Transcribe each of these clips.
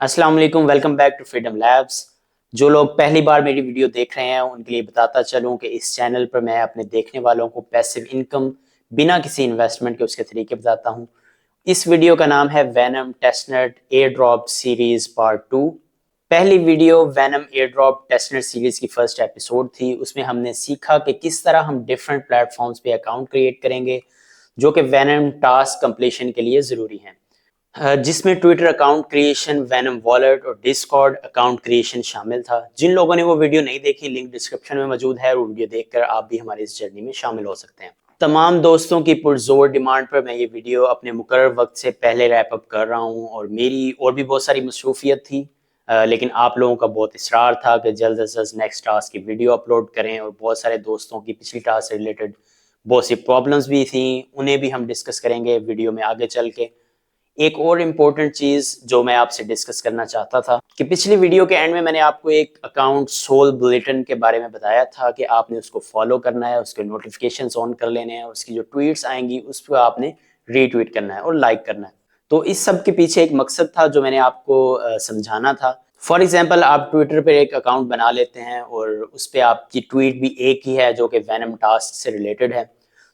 अस्सलाम वालेकुम, welcome back to freedom labs. जो लोग पहली बार मेरी वीडियो देख रहे हैं उनके लिए बताता चलूं कि इस चैनल पर मैं अपने देखने वालों को पैसिव इनकम बिना किसी इन्वेस्टमेंट के उसके तरीके बताता हूं। इस वीडियो का नाम है Venom testnet air drop series part 2। पहली video Venom air drop testnet series की फर्स्ट एपिसोड थी। उसमें हमने सीखा कि किस तरह हम डिफरेंट प्लेटफॉर्म्स पे अकाउंट क्रिएट करेंगे जो कि वैनम टास्क कंप्लीशन के लिए ज़रूरी हैं, जिसमें Twitter account creation, Venom wallet और डिस्कॉर्ड अकाउंट क्रिएशन शामिल था। जिन लोगों ने वो वीडियो नहीं देखी, लिंक डिस्क्रिप्शन में मौजूद है। वो वीडियो देखकर आप भी हमारी इस जर्नी में शामिल हो सकते हैं। तमाम दोस्तों की पुरजोर डिमांड पर मैं ये वीडियो अपने मुकर्रर वक्त से पहले रैप अप कर रहा हूँ और मेरी और भी बहुत सारी मसरूफियत थी, लेकिन आप लोगों का बहुत इसरार था कि जल्द से जल्द नेक्स्ट टास्क की वीडियो अपलोड करें और बहुत सारे दोस्तों की पिछली टास्क से रिलेटेड बहुत सी प्रॉब्लम्स भी थी, उन्हें भी हम डिस्कस करेंगे वीडियो में आगे चल के। एक और इम्पोर्टेंट चीज जो मैं आपसे डिस्कस करना चाहता था कि पिछली वीडियो के एंड में मैंने आपको एक अकाउंट सोल बुलेटिन के बारे में बताया था कि आपने उसको फॉलो करना है, उसके नोटिफिकेशंस ऑन कर लेने हैं, उसकी जो ट्वीट्स आएंगी उस पर आपने रीट्वीट करना है और लाइक करना है। तो इस सब के पीछे एक मकसद था जो मैंने आपको समझाना था। फॉर एग्जाम्पल, आप ट्विटर पर एक अकाउंट बना लेते हैं और उस पर आपकी ट्वीट भी एक ही है जो कि वैनम टास्क से रिलेटेड है।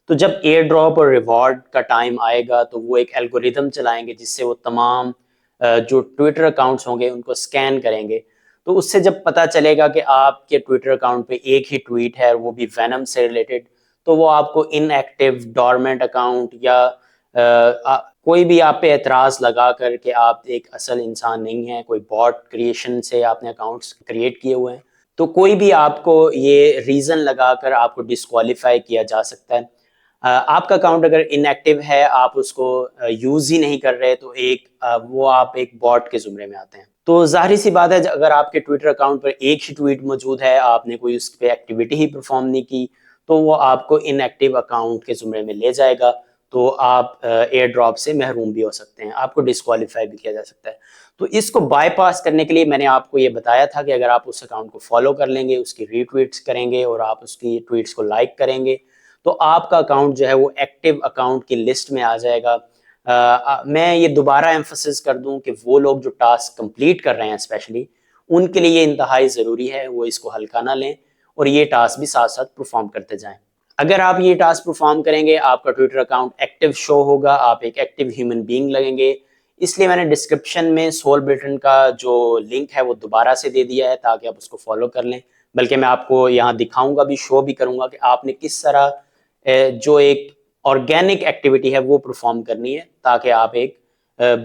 तो जब एयर ड्रॉप और रिवॉर्ड का टाइम आएगा तो वो एक एल्गोरिदम चलाएंगे जिससे वो तमाम जो ट्विटर अकाउंट्स होंगे उनको स्कैन करेंगे। तो उससे जब पता चलेगा कि आपके ट्विटर अकाउंट पे एक ही ट्वीट है और वो भी वैनम से रिलेटेड, तो वो आपको इनएक्टिव डॉर्मेंट अकाउंट या कोई भी आप पे एतराज़ लगा कर कि आप एक असल इंसान नहीं हैं, कोई बॉट क्रिएशन से आपने अकाउंट्स क्रिएट किए हुए हैं, तो कोई भी आपको ये रीज़न लगाकर आपको डिस्क्वालीफाई किया जा सकता है। आपका अकाउंट अगर इनएक्टिव है, आप उसको यूज ही नहीं कर रहे, तो वो आप एक बॉट के जुमरे में आते हैं। तो जाहिर सी बात है, अगर आपके ट्विटर अकाउंट पर एक ही ट्वीट मौजूद है, आपने कोई उस पर एक्टिविटी ही परफॉर्म नहीं की, तो वो आपको इनएक्टिव अकाउंट के जुमरे में ले जाएगा। तो आप एयर ड्रॉप से महरूम भी हो सकते हैं, आपको डिस्क्वालीफाई भी किया जा सकता है। तो इसको बाईपास करने के लिए मैंने आपको ये बताया था कि अगर आप उस अकाउंट को फॉलो कर लेंगे, उसकी रीट्वीट्स करेंगे और आप उसकी ट्वीट्स को लाइक करेंगे, तो आपका अकाउंट जो है वो एक्टिव अकाउंट की लिस्ट में आ जाएगा। मैं ये दोबारा एम्फोसिस कर दूं कि वो लोग जो टास्क कंप्लीट कर रहे हैं स्पेशली, उनके लिए ये इंतहाई ज़रूरी है वो इसको हल्का ना लें और ये टास्क भी साथ साथ परफॉर्म करते जाएं। अगर आप ये टास्क परफॉर्म करेंगे, आपका ट्विटर अकाउंट एक्टिव शो होगा, आप एक एक्टिव ह्यूमन बीइंग लगेंगे। इसलिए मैंने डिस्क्रिप्शन में सोल ब्रिटेन का जो लिंक है वो दोबारा से दे दिया है ताकि आप उसको फॉलो कर लें। बल्कि मैं आपको यहाँ दिखाऊंगा भी, शो भी करूंगा कि आपने किस तरह जो एक ऑर्गेनिक एक्टिविटी है वो परफॉर्म करनी है ताकि आप एक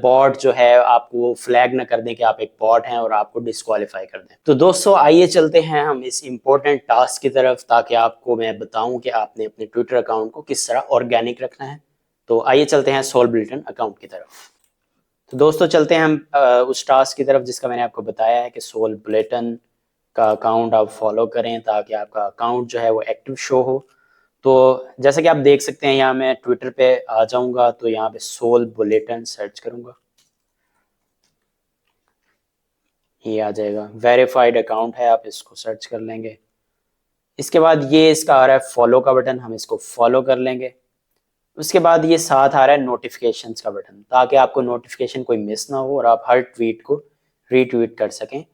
बॉट जो है आपको फ्लैग ना कर दें कि आप एक बॉट हैं और आपको डिस्क्वालीफाई कर दें। तो दोस्तों, आइए चलते हैं हम इस इम्पोर्टेंट टास्क की तरफ ताकि आपको मैं बताऊं कि आपने अपने ट्विटर अकाउंट को किस तरह ऑर्गेनिक रखना है। तो आइए चलते हैं सोल ब्रिटेन अकाउंट की तरफ। तो दोस्तों, चलते हैं हम उस टास्क की तरफ जिसका मैंने आपको बताया है कि सोल बुलेटिन का अकाउंट आप फॉलो करें ताकि आपका अकाउंट जो है वो एक्टिव शो हो। तो जैसे कि आप देख सकते हैं, यहाँ मैं ट्विटर पे आ जाऊंगा तो यहाँ पे सोल बुलेटिन सर्च करूंगा, ये आ जाएगा। वेरीफाइड अकाउंट है, आप इसको सर्च कर लेंगे। इसके बाद ये इसका आ रहा है फॉलो का बटन, हम इसको फॉलो कर लेंगे। उसके बाद ये साथ आ रहा है नोटिफिकेशंस का बटन, ताकि आपको नोटिफिकेशन कोई मिस ना हो और आप हर ट्वीट को रीट्वीट कर सकें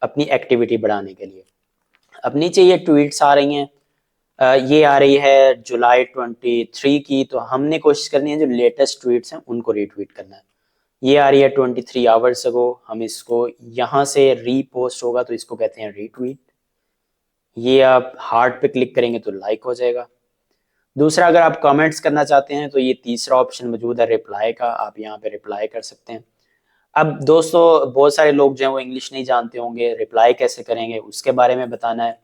अपनी एक्टिविटी बढ़ाने के लिए। अब नीचे ये ट्वीट्स आ रही हैं, ये आ रही है जुलाई 23 की, तो हमने कोशिश करनी है जो लेटेस्ट ट्वीट्स हैं उनको रीट्वीट करना है। ये आ रही है 23 आवर्स अगो, हम इसको यहाँ से रीपोस्ट होगा तो इसको कहते हैं रीट्वीट। ये आप हार्ट पे क्लिक करेंगे तो लाइक हो जाएगा। दूसरा, अगर आप कमेंट्स करना चाहते हैं तो ये तीसरा ऑप्शन मौजूद है रिप्लाई का, आप यहाँ पे रिप्लाई कर सकते हैं। अब दोस्तों, बहुत सारे लोग जो हैं वो इंग्लिश नहीं जानते होंगे, रिप्लाई कैसे करेंगे उसके बारे में बताना है।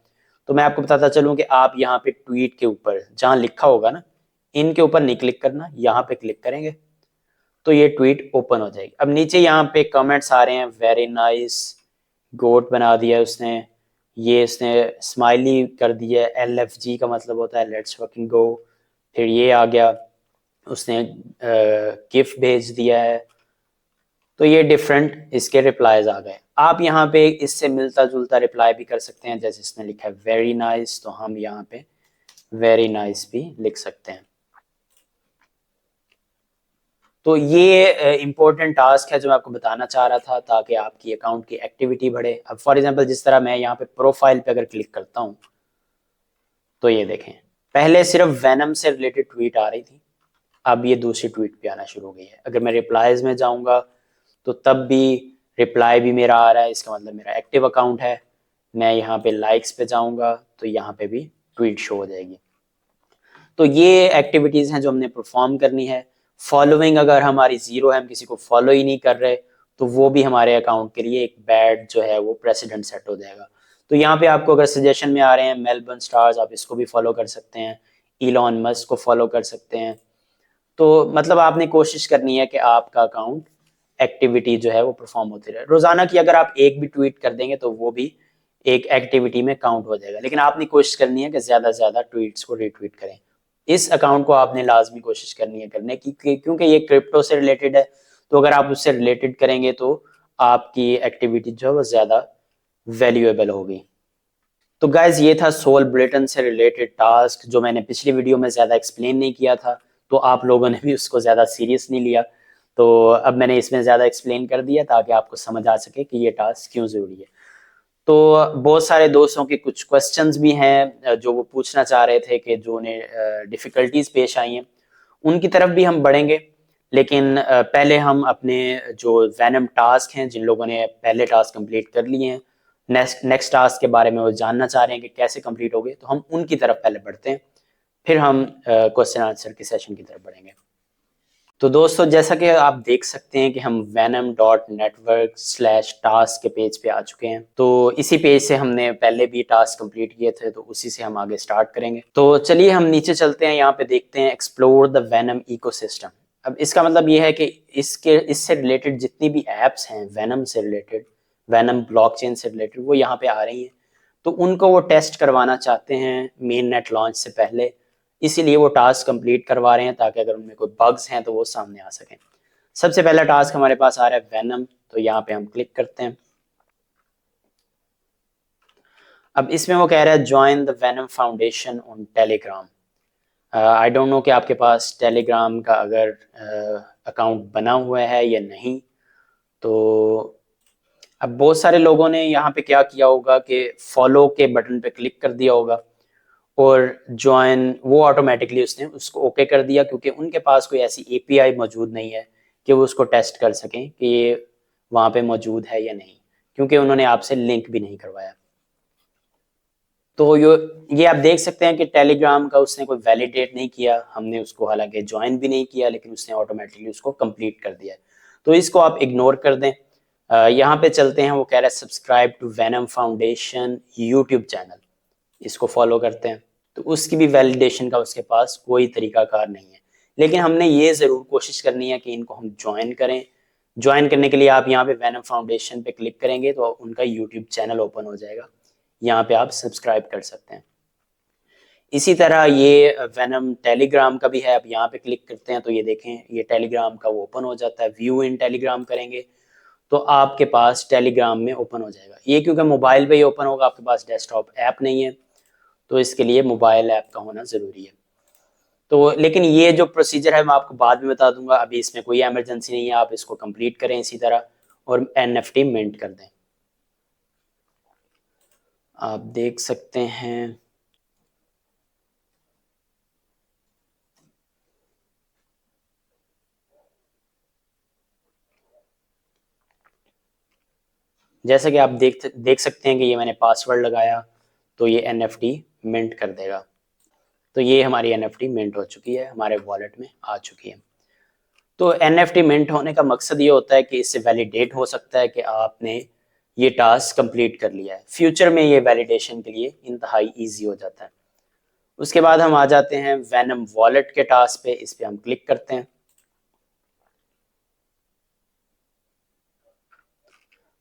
तो मैं आपको बताता चलूँ कि आप यहाँ पे ट्वीट के ऊपर जहाँ लिखा होगा ना, इनके ऊपर नहीं क्लिक करना, यहाँ पे क्लिक करेंगे तो ये ट्वीट ओपन हो जाएगी। अब नीचे यहाँ पे कमेंट्स आ रहे हैं, वेरी नाइस, गोट बना दिया उसने, ये इसने स्माइली कर दिया, LFG का मतलब होता है लेट्स फकिंग गो। फिर ये आ गया, उसने गिफ्ट भेज दिया है। तो ये डिफरेंट इसके रिप्लाईज आ गए। आप यहाँ पे इससे मिलता जुलता रिप्लाई भी कर सकते हैं, जैसे इसने लिखा है वेरी नाइस, तो हम यहाँ पे वेरी नाइस भी लिख सकते हैं। तो ये इंपॉर्टेंट टास्क है जो मैं आपको बताना चाह रहा था, ताकि आपकी अकाउंट की एक्टिविटी बढ़े। अब फॉर एग्जांपल जिस तरह मैं यहाँ पे प्रोफाइल पे अगर क्लिक करता हूँ तो ये देखें, पहले सिर्फ वैनम से रिलेटेड ट्वीट आ रही थी, अब ये दूसरी ट्वीट पे आना शुरू हो गई है। अगर मैं रिप्लाईज में जाऊंगा तो तब भी रिप्लाई भी मेरा आ रहा है, इसका मतलब मेरा एक्टिव अकाउंट है। मैं यहाँ पे लाइक्स पे जाऊंगा तो यहाँ पे भी ट्वीट शो हो जाएगी। तो ये एक्टिविटीज हैं जो हमने परफॉर्म करनी है। फॉलोइंग अगर हमारी जीरो है, हम किसी को फॉलो ही नहीं कर रहे, तो वो भी हमारे अकाउंट के लिए एक बैड जो है वो प्रेसिडेंट सेट हो जाएगा। तो यहाँ पे आपको अगर सजेशन में आ रहे हैं मेलबर्न स्टार्स, आप इसको भी फॉलो कर सकते हैं, इलॉन मस्क को फॉलो कर सकते हैं। तो मतलब आपने कोशिश करनी है कि आपका अकाउंट एक्टिविटी जो है वो परफॉर्म होती रहे। रोजाना की अगर आप एक भी ट्वीट कर देंगे तो वो भी एक एक्टिविटी में काउंट हो जाएगा, लेकिन आपने कोशिश करनी है कि ज्यादा से ज्यादा ट्वीट्स को रीट्वीट करें। इस अकाउंट को आपने लाजमी कोशिश करनी है करने की, क्योंकि ये क्रिप्टो से रिलेटेड है। तो अगर आप उससे रिलेटेड करेंगे तो आपकी एक्टिविटी जो है वो ज्यादा वैल्यूएबल होगी। तो गाइज ये था सोल ब्रिटेन से रिलेटेड टास्क, जो मैंने पिछली वीडियो में ज़्यादा एक्सप्लेन नहीं किया था, तो आप लोगों ने भी उसको ज़्यादा सीरियस नहीं लिया। तो अब मैंने इसमें ज़्यादा एक्सप्लेन कर दिया ताकि आपको समझ आ सके कि ये टास्क क्यों ज़रूरी है। तो बहुत सारे दोस्तों के कुछ क्वेश्चंस भी हैं जो वो पूछना चाह रहे थे कि जो उन्हें डिफ़िकल्टीज पेश आई हैं, उनकी तरफ भी हम बढ़ेंगे। लेकिन पहले हम अपने जो वैनम टास्क हैं, जिन लोगों ने पहले टास्क कंप्लीट कर लिए हैं, नेक्स्ट टास्क के बारे में वो जानना चाह रहे हैं कि कैसे कंप्लीट हो गए, तो हम उनकी तरफ पहले बढ़ते हैं, फिर हम क्वेश्चन आंसर के सेशन की तरफ बढ़ेंगे। तो दोस्तों जैसा कि आप देख सकते हैं कि हम venom.network/task के पेज पे आ चुके हैं। तो इसी पेज से हमने पहले भी टास्क कंप्लीट किए थे, तो उसी से हम आगे स्टार्ट करेंगे। तो चलिए हम नीचे चलते हैं, यहाँ पे देखते हैं एक्सप्लोर द वेनम इकोसिस्टम। अब इसका मतलब ये है कि इससे रिलेटेड जितनी भी एप्स हैं वेनम से रिलेटेड, वेनम ब्लॉकचेन से रिलेटेड, वो यहाँ पे आ रही हैं। तो उनको वो टेस्ट करवाना चाहते हैं मेन नेट लॉन्च से पहले, इसीलिए वो टास्क कंप्लीट करवा रहे हैं ताकि अगर उनमें कोई बग्स हैं तो वो सामने आ सकें। सबसे पहला टास्क हमारे पास आ रहा है वेनम, तो यहाँ पे हम क्लिक करते हैं। अब इसमें वो कह रहा है join the venom foundation on Telegram. I don't know कि आपके पास टेलीग्राम का अगर अकाउंट बना हुआ है या नहीं। तो अब बहुत सारे लोगों ने यहाँ पे क्या किया होगा कि फॉलो के बटन पे क्लिक कर दिया होगा और ज्वाइन वो ऑटोमेटिकली उसने उसको ओके कर दिया, क्योंकि उनके पास कोई ऐसी एपीआई मौजूद नहीं है कि वो उसको टेस्ट कर सकें कि ये वहाँ पे मौजूद है या नहीं, क्योंकि उन्होंने आपसे लिंक भी नहीं करवाया। तो ये आप देख सकते हैं कि टेलीग्राम का उसने कोई वैलिडेट नहीं किया, हमने उसको हालांकि ज्वाइन भी नहीं किया, लेकिन उसने ऑटोमेटिकली उसको कंप्लीट कर दिया है। तो इसको आप इग्नोर कर दें। यहाँ पे चलते हैं, वो कह रहा है subscribe to venom foundation YouTube channel, इसको फॉलो करते हैं। तो उसकी भी वैलिडेशन का उसके पास कोई तरीकाकार नहीं है, लेकिन हमने ये ज़रूर कोशिश करनी है कि इनको हम ज्वाइन करें। ज्वाइन करने के लिए आप यहाँ पे वेनम फाउंडेशन पे क्लिक करेंगे तो उनका यूट्यूब चैनल ओपन हो जाएगा, यहाँ पे आप सब्सक्राइब कर सकते हैं। इसी तरह ये वेनम टेलीग्राम का भी है, आप यहाँ पे क्लिक करते हैं तो ये देखें ये टेलीग्राम का वो ओपन हो जाता है। व्यू इन टेलीग्राम करेंगे तो आपके पास टेलीग्राम में ओपन हो जाएगा। ये क्योंकि मोबाइल पे ही ओपन होगा, आपके पास डेस्कटॉप ऐप नहीं है, तो इसके लिए मोबाइल ऐप का होना ज़रूरी है। तो लेकिन ये जो प्रोसीजर है मैं आपको बाद में बता दूंगा, अभी इसमें कोई इमरजेंसी नहीं है, आप इसको कंप्लीट करें इसी तरह और एनएफटी मिंट कर दें। आप देख सकते हैं जैसा कि आप देख सकते हैं कि ये मैंने पासवर्ड लगाया तो ये एनएफटी मिंट कर देगा। तो ये हमारी एनएफटी मिंट हो चुकी है, हमारे वॉलेट में आ चुकी है। तो एनएफटी मिंट होने का मकसद ये होता है कि इससे वैलिडेट हो सकता है कि आपने ये टास्क कंप्लीट कर लिया है। फ्यूचर में ये वैलिडेशन के लिए इंतहाई ईजी हो जाता है। उसके बाद हम आ जाते हैं वेनम वॉलेट के टास्क पे, इस पे हम क्लिक करते हैं।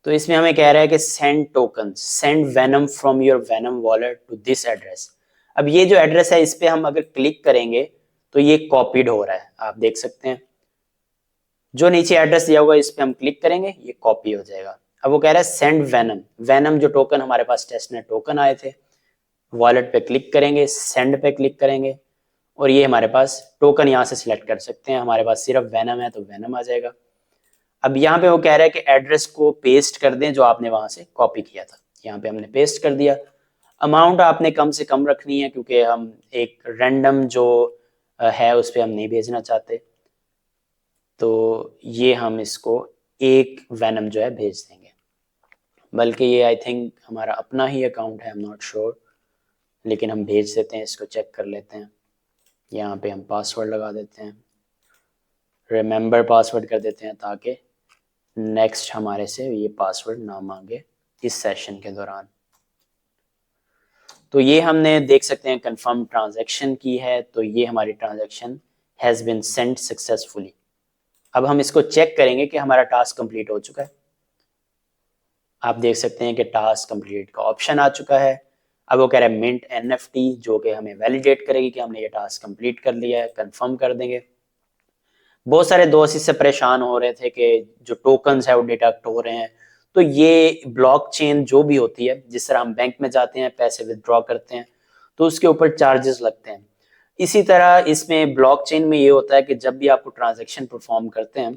तो इसमें हमें कह रहा है कि send token, send venom from your venom wallet to this address. अब ये जो एड्रेस है इस पे हम अगर क्लिक करेंगे तो ये कॉपीड हो रहा है, आप देख सकते हैं जो नीचे एड्रेस दिया हुआ है इस पे हम क्लिक करेंगे ये कॉपी हो जाएगा। अब वो कह रहा है सेंड वेनम, वेनम जो टोकन हमारे पास टेस्टनेट टोकन आए थे, वॉलेट पे क्लिक करेंगे, सेंड पे क्लिक करेंगे और ये हमारे पास टोकन यहाँ से सिलेक्ट कर सकते हैं। हमारे पास सिर्फ वेनम है तो वेनम आ जाएगा। अब यहाँ पे वो कह रहा है कि एड्रेस को पेस्ट कर दें जो आपने वहां से कॉपी किया था। यहाँ पे हमने पेस्ट कर दिया। अमाउंट आपने कम से कम रखनी है क्योंकि हम एक रैंडम जो है उस पर हम नहीं भेजना चाहते। तो ये हम इसको एक वेनम जो है भेज देंगे, बल्कि ये आई थिंक हमारा अपना ही अकाउंट है, आई एम नॉट श्योर, लेकिन हम भेज देते हैं, इसको चेक कर लेते हैं। यहाँ पे हम पासवर्ड लगा देते हैं, रिमेंबर पासवर्ड कर देते हैं ताकि नेक्स्ट हमारे से ये पासवर्ड ना मांगे इस सेशन के दौरान। तो ये हमने देख सकते हैं कंफर्म ट्रांजैक्शन की है, तो ये हमारी transaction has been sent successfully. अब हम इसको चेक करेंगे कि हमारा टास्क कंप्लीट हो चुका है। आप देख सकते हैं कि टास्क कंप्लीट का ऑप्शन आ चुका है। अब वो कह रहा है मिंट एनएफटी, जो कि हमें वैलिडेट करेगी कि हमने ये टास्क कंप्लीट कर लिया है, कंफर्म कर देंगे। बहुत सारे दोस्त इससे परेशान हो रहे थे कि जो टोकन्स है वो डिडक्ट हो रहे हैं। तो ये ब्लॉकचेन जो भी होती है, जिस तरह हम बैंक में जाते हैं पैसे विदड्रॉ करते हैं तो उसके ऊपर चार्जेस लगते हैं, इसी तरह इसमें ब्लॉकचेन में ये होता है कि जब भी आपको ट्रांजैक्शन परफॉर्म करते हैं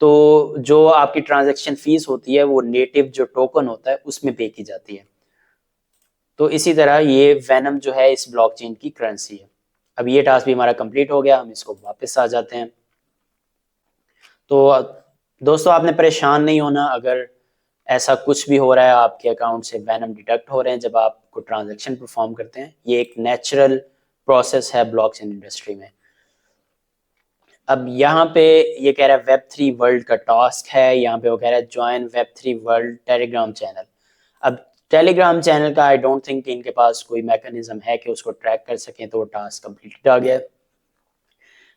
तो जो आपकी ट्रांजैक्शन फीस होती है वो नेटिव जो टोकन होता है उसमें पे की जाती है। तो इसी तरह ये वेनम जो है इस ब्लॉकचेन की करेंसी है। अब ये टास्क भी हमारा कंप्लीट हो गया, हम इसको वापस आ जाते हैं। तो दोस्तों आपने परेशान नहीं होना अगर ऐसा कुछ भी हो रहा है, आपके अकाउंट से वेनम डिडक्ट हो रहे हैं जब आप कोई ट्रांजैक्शन परफॉर्म करते हैं। ये एक नेचुरल प्रोसेस है ब्लॉकचेन इंडस्ट्री में। अब यहाँ पे ये कह रहा है वेब3 वर्ल्ड का टास्क है, यहाँ पे वो कह रहा है join Web3 world Telegram channel. अब टेलीग्राम चैनल का आई डोंट थिंक इनके पास कोई मैकेनिज्म है कि उसको ट्रैक कर सकें, तो वो टास्क कंप्लीटेड आ गया।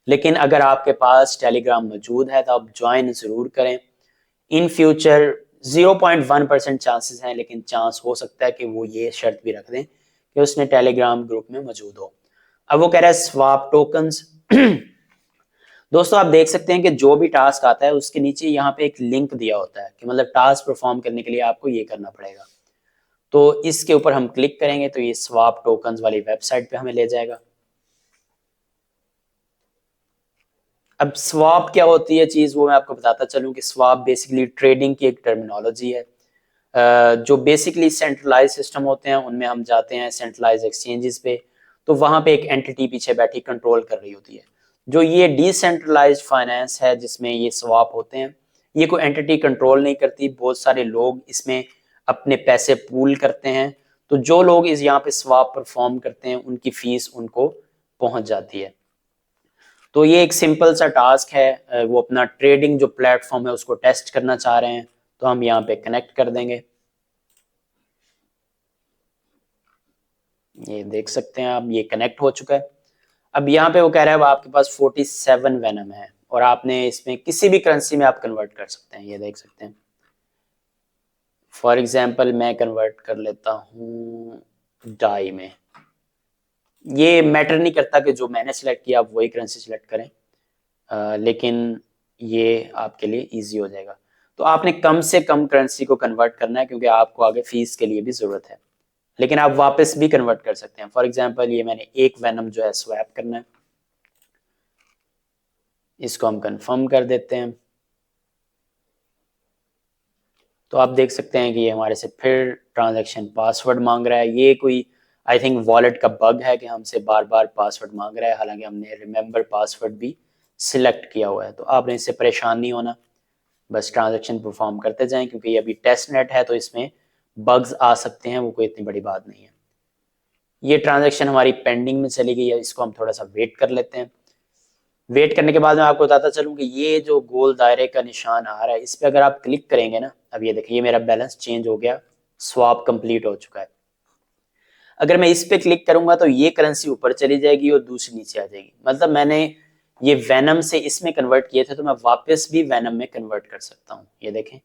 लेकिन अगर आपके पास टेलीग्राम मौजूद है तो आप ज्वाइन ज़रूर करें। इन फ्यूचर 0.1% चांसेस हैं, लेकिन चांस हो सकता है कि वो ये शर्त भी रख दें कि उसने टेलीग्राम ग्रुप में मौजूद हो। अब वो कह रहा है स्वाप टोकन्स। दोस्तों आप देख सकते हैं कि जो भी टास्क आता है उसके नीचे यहाँ पे एक लिंक दिया होता है कि मतलब टास्क परफॉर्म करने के लिए आपको ये करना पड़ेगा। तो इसके ऊपर हम क्लिक करेंगे तो ये स्वाप टोकन्स वाली वेबसाइट पे हमें ले जाएगा। अब स्वाप क्या होती है चीज, वो मैं आपको बताता चलूं कि स्वाप बेसिकली ट्रेडिंग की एक टर्मिनोलॉजी है। जो बेसिकली सेंट्रलाइज सिस्टम होते हैं उनमें हम जाते हैं सेंट्रलाइज एक्सचेंजेस पे, तो वहां पे एक एंटिटी पीछे बैठी कंट्रोल कर रही होती है। जो ये डिसेंट्रलाइज्ड फाइनेंस है जिसमें ये स्वाप होते हैं, ये कोई एंटिटी कंट्रोल नहीं करती, बहुत सारे लोग इसमें अपने पैसे पूल करते हैं। तो जो लोग इस यहाँ पे स्वाप परफॉर्म करते हैं उनकी फीस उनको पहुंच जाती है। तो ये एक सिंपल सा टास्क है, वो अपना ट्रेडिंग जो प्लेटफॉर्म है उसको टेस्ट करना चाह रहे हैं, तो हम यहाँ पे कनेक्ट कर देंगे। ये देख सकते हैं आप, ये कनेक्ट हो चुका है। अब यहाँ पे वो कह रहा है आपके पास 47 वेनम है और आपने इसमें किसी भी करेंसी में आप कन्वर्ट कर सकते हैं, ये देख सकते हैं। फॉर एग्जाम्पल मैं कन्वर्ट कर लेता हूँ डाई में। ये मैटर नहीं करता कि जो मैंने सिलेक्ट किया आप वही करेंसी सिलेक्ट करें, लेकिन ये आपके लिए इजी हो जाएगा। तो आपने कम से कम करेंसी को कन्वर्ट करना है क्योंकि आपको आगे फीस के लिए भी जरूरत है, लेकिन आप वापस भी कन्वर्ट कर सकते हैं। फॉर एग्जांपल ये मैंने एक वेनम जो है स्वैप करना है, इसको हम कंफर्म कर देते हैं। तो आप देख सकते हैं कि ये हमारे से फिर ट्रांजैक्शन पासवर्ड मांग रहा है। ये कोई आई थिंक वॉलेट का बग है कि हमसे बार बार पासवर्ड मांग रहा है, हालांकि हमने रिमेंबर पासवर्ड भी सिलेक्ट किया हुआ है। तो आपने इससे परेशान नहीं होना, बस ट्रांजैक्शन परफॉर्म करते जाएं क्योंकि ये अभी टेस्ट नेट है तो इसमें बग्स आ सकते हैं, वो कोई इतनी बड़ी बात नहीं है। ये ट्रांजैक्शन हमारी पेंडिंग में चली गई है, इसको हम थोड़ा सा वेट कर लेते हैं। वेट करने के बाद मैं आपको बताता चलूं कि ये जो गोल दायरे का निशान आ रहा है इस पर अगर आप क्लिक करेंगे ना, अब ये देखिए मेरा बैलेंस चेंज हो गया, स्वैप कंप्लीट हो चुका है। अगर मैं इस पे क्लिक करूंगा तो ये करेंसी ऊपर चली जाएगी और दूसरी नीचे आ जाएगी। मतलब मैंने ये वेनम से इसमें कन्वर्ट किए थे तो मैं वापस भी वेनम में कन्वर्ट कर सकता हूँ। ये देखें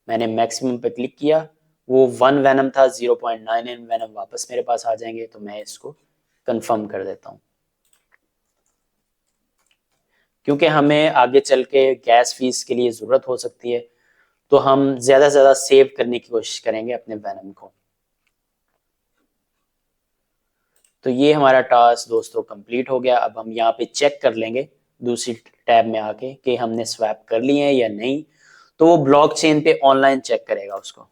मैंने मैक्सिमम पे क्लिक किया, वो 1 वेनम था, 0.99 वेनम वापस मेरे पास आ जाएंगे। तो मैं इसको कंफर्म कर देता हूँ क्योंकि हमें आगे चल के गैस फीस के लिए ज़रूरत हो सकती है, तो हम ज़्यादा से ज़्यादा सेव करने की कोशिश करेंगे अपने वेनम को। तो ये हमारा टास्क दोस्तों कंप्लीट हो गया। अब हम यहाँ पे चेक कर लेंगे दूसरी टैब में आके कि हमने स्वैप कर लिए हैं या नहीं। तो वो ब्लॉकचेन पे ऑनलाइन चेक करेगा उसको।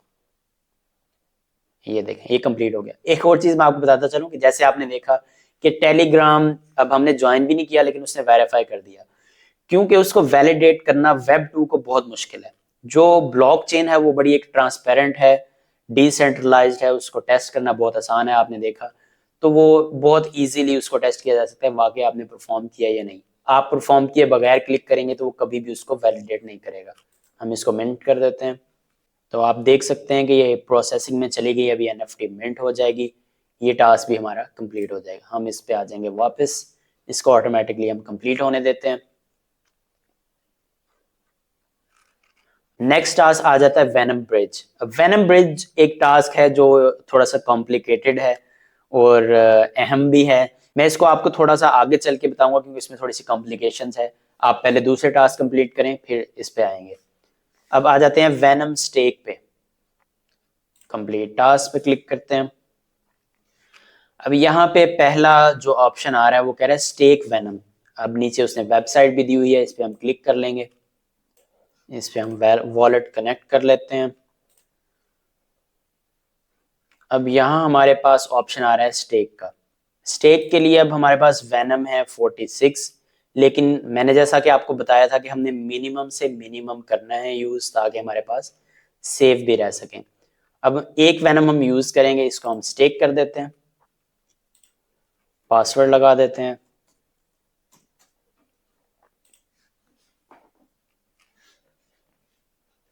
ये देखें, ये कंप्लीट हो गया। एक और चीज मैं आपको बताता चलूं कि जैसे आपने देखा कि टेलीग्राम अब हमने ज्वाइन भी नहीं किया लेकिन उसने वेरीफाई कर दिया, क्योंकि उसको वैलिडेट करना वेब 2 को बहुत मुश्किल है। जो ब्लॉकचेन है वो बड़ी एक ट्रांसपेरेंट है, डिसेंट्रलाइज्ड है, उसको टेस्ट करना बहुत आसान है। आपने देखा तो वो बहुत इजीली उसको टेस्ट किया जा सकता है वाकई आपने परफॉर्म किया या नहीं। आप परफॉर्म किए बगैर क्लिक करेंगे तो वो कभी भी उसको वैलिडेट नहीं करेगा। हम इसको मिंट कर देते हैं। तो आप देख सकते हैं कि ये प्रोसेसिंग में चली गई, अभी एनएफटी मिंट हो जाएगी। ये टास्क भी हमारा कंप्लीट हो जाएगा। हम इस पे आ जाएंगे वापस, इसको ऑटोमेटिकली हम कंप्लीट होने देते हैं। नेक्स्ट टास्क आ जाता है वेनम ब्रिज। वेनम ब्रिज एक टास्क है जो थोड़ा सा कॉम्प्लिकेटेड है और अहम भी है। मैं इसको आपको थोड़ा सा आगे चल के बताऊंगा क्योंकि इसमें थोड़ी सी कॉम्प्लिकेशंस है। आप पहले दूसरे टास्क कंप्लीट करें फिर इस पे आएंगे। अब आ जाते हैं वेनम स्टेक पे। कंप्लीट टास्क पे क्लिक करते हैं। अब यहाँ पे पहला जो ऑप्शन आ रहा है वो कह रहा है स्टेक वेनम। अब नीचे उसने वेबसाइट भी दी हुई है, इस पे हम क्लिक कर लेंगे। इस पे हम वॉलेट कनेक्ट कर लेते हैं। अब यहाँ हमारे पास ऑप्शन आ रहा है स्टेक का। स्टेक के लिए अब हमारे पास वेनम है 46, लेकिन मैंने जैसा कि आपको बताया था कि हमने मिनिमम से मिनिमम करना है यूज ताकि हमारे पास सेफ भी रह सकें। अब एक वेनम हम यूज करेंगे, इसको हम स्टेक कर देते हैं, पासवर्ड लगा देते हैं।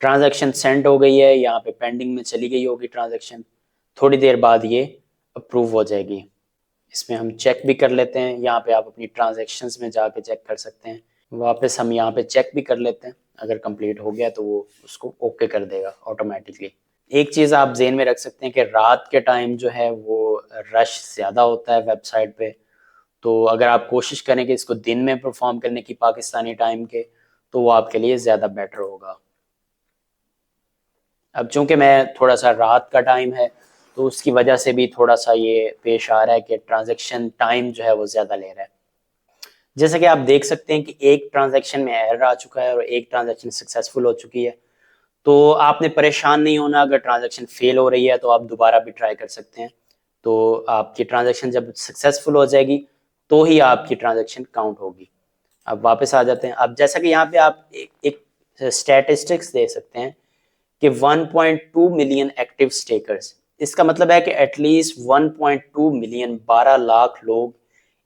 ट्रांजैक्शन सेंड हो गई है, यहाँ पे पेंडिंग में चली गई होगी ट्रांजैक्शन। थोड़ी देर बाद ये अप्रूव हो जाएगी। इसमें हम चेक भी कर लेते हैं, यहाँ पे आप अपनी ट्रांजैक्शंस में जाके चेक कर सकते हैं। वापस हम यहाँ पे चेक भी कर लेते हैं, अगर कंप्लीट हो गया तो वो उसको ओके कर देगा ऑटोमेटिकली। एक चीज़ आप जेन में रख सकते हैं कि रात के टाइम जो है वो रश ज़्यादा होता है वेबसाइट पे। तो अगर आप कोशिश करें कि इसको दिन में परफॉर्म करने की पाकिस्तानी टाइम के, तो वो आपके लिए ज़्यादा बेटर होगा। अब चूंकि मैं थोड़ा सा रात का टाइम है तो उसकी वजह से भी थोड़ा सा ये पेश आ रहा है कि ट्रांजैक्शन टाइम जो है वो ज़्यादा ले रहा है। जैसा कि आप देख सकते हैं कि एक ट्रांजैक्शन में एरर आ चुका है और एक ट्रांजैक्शन सक्सेसफुल हो चुकी है। तो आपने परेशान नहीं होना, अगर ट्रांजैक्शन फेल हो रही है तो आप दोबारा भी ट्राई कर सकते हैं। तो आपकी ट्रांजैक्शन जब सक्सेसफुल हो जाएगी तो ही आपकी ट्रांजैक्शन काउंट होगी। अब वापस आ जाते हैं। अब जैसा कि यहाँ पे आप एक स्टैटिस्टिक्स दे सकते हैं कि 1.2 मिलियन एक्टिव स्टेकर्स, इसका मतलब है कि एटलीस्ट 1.2 मिलियन 12 लाख लोग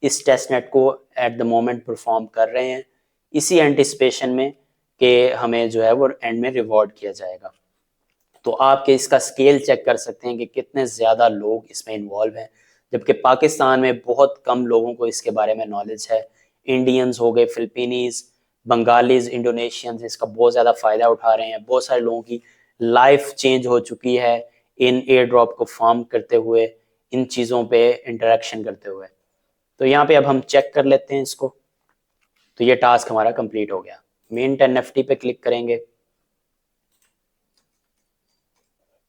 इस टेस्टनेट को एट द मोमेंट परफॉर्म कर रहे हैं, इसी एंटिसिपेशन में कि हमें जो है वो एंड में रिवॉर्ड किया जाएगा। तो आपके इसका स्केल चेक कर सकते हैं कि कितने ज़्यादा लोग इसमें इन्वॉल्व हैं, जबकि पाकिस्तान में बहुत कम लोगों को इसके बारे में नॉलेज है। इंडियंस हो गए, फिलिपीनीज, बंगालीज, इंडोनेशियंस इसका बहुत ज़्यादा फ़ायदा उठा रहे हैं। बहुत सारे लोगों की लाइफ चेंज हो चुकी है इन एयर ड्रॉप को फॉर्म करते हुए, इन चीज़ों पे इंटरेक्शन करते हुए। तो यहाँ पे अब हम चेक कर लेते हैं इसको। तो ये टास्क हमारा कंप्लीट हो गया। मिंट एनएफटी पे क्लिक करेंगे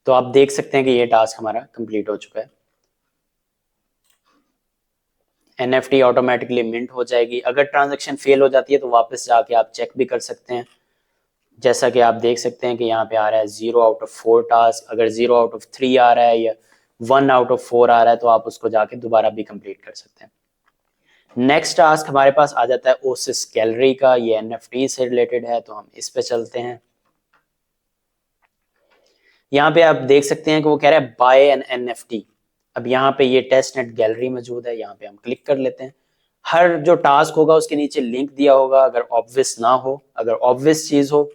तो आप देख सकते हैं कि ये टास्क हमारा कंप्लीट हो चुका है। एनएफटी ऑटोमेटिकली मिंट हो जाएगी। अगर ट्रांजैक्शन फेल हो जाती है तो वापस जाके आप चेक भी कर सकते हैं। जैसा कि आप देख सकते हैं कि यहाँ पे आ रहा है 0 आउट ऑफ 4 टास्क। अगर 0 आउट ऑफ 3 आ रहा है या 1 आउट ऑफ 4 आ रहा है तो आप उसको जाके दोबारा भी कंप्लीट कर सकते हैं। नेक्स्ट टास्क हमारे पास आ जाता है ओसिस गैलरी का। ये एनएफटी से रिलेटेड है तो हम इस पे चलते हैं। यहाँ पे आप देख सकते हैं कि वो कह रहा है बाय एन एनएफटी। अब यहाँ पे ये टेस्ट नेट गैलरी मौजूद है, यहाँ पे हम क्लिक कर लेते हैं। हर जो टास्क होगा उसके नीचे लिंक दिया होगा। अगर ऑब्वियस ना हो, अगर ऑब्वियस चीज हो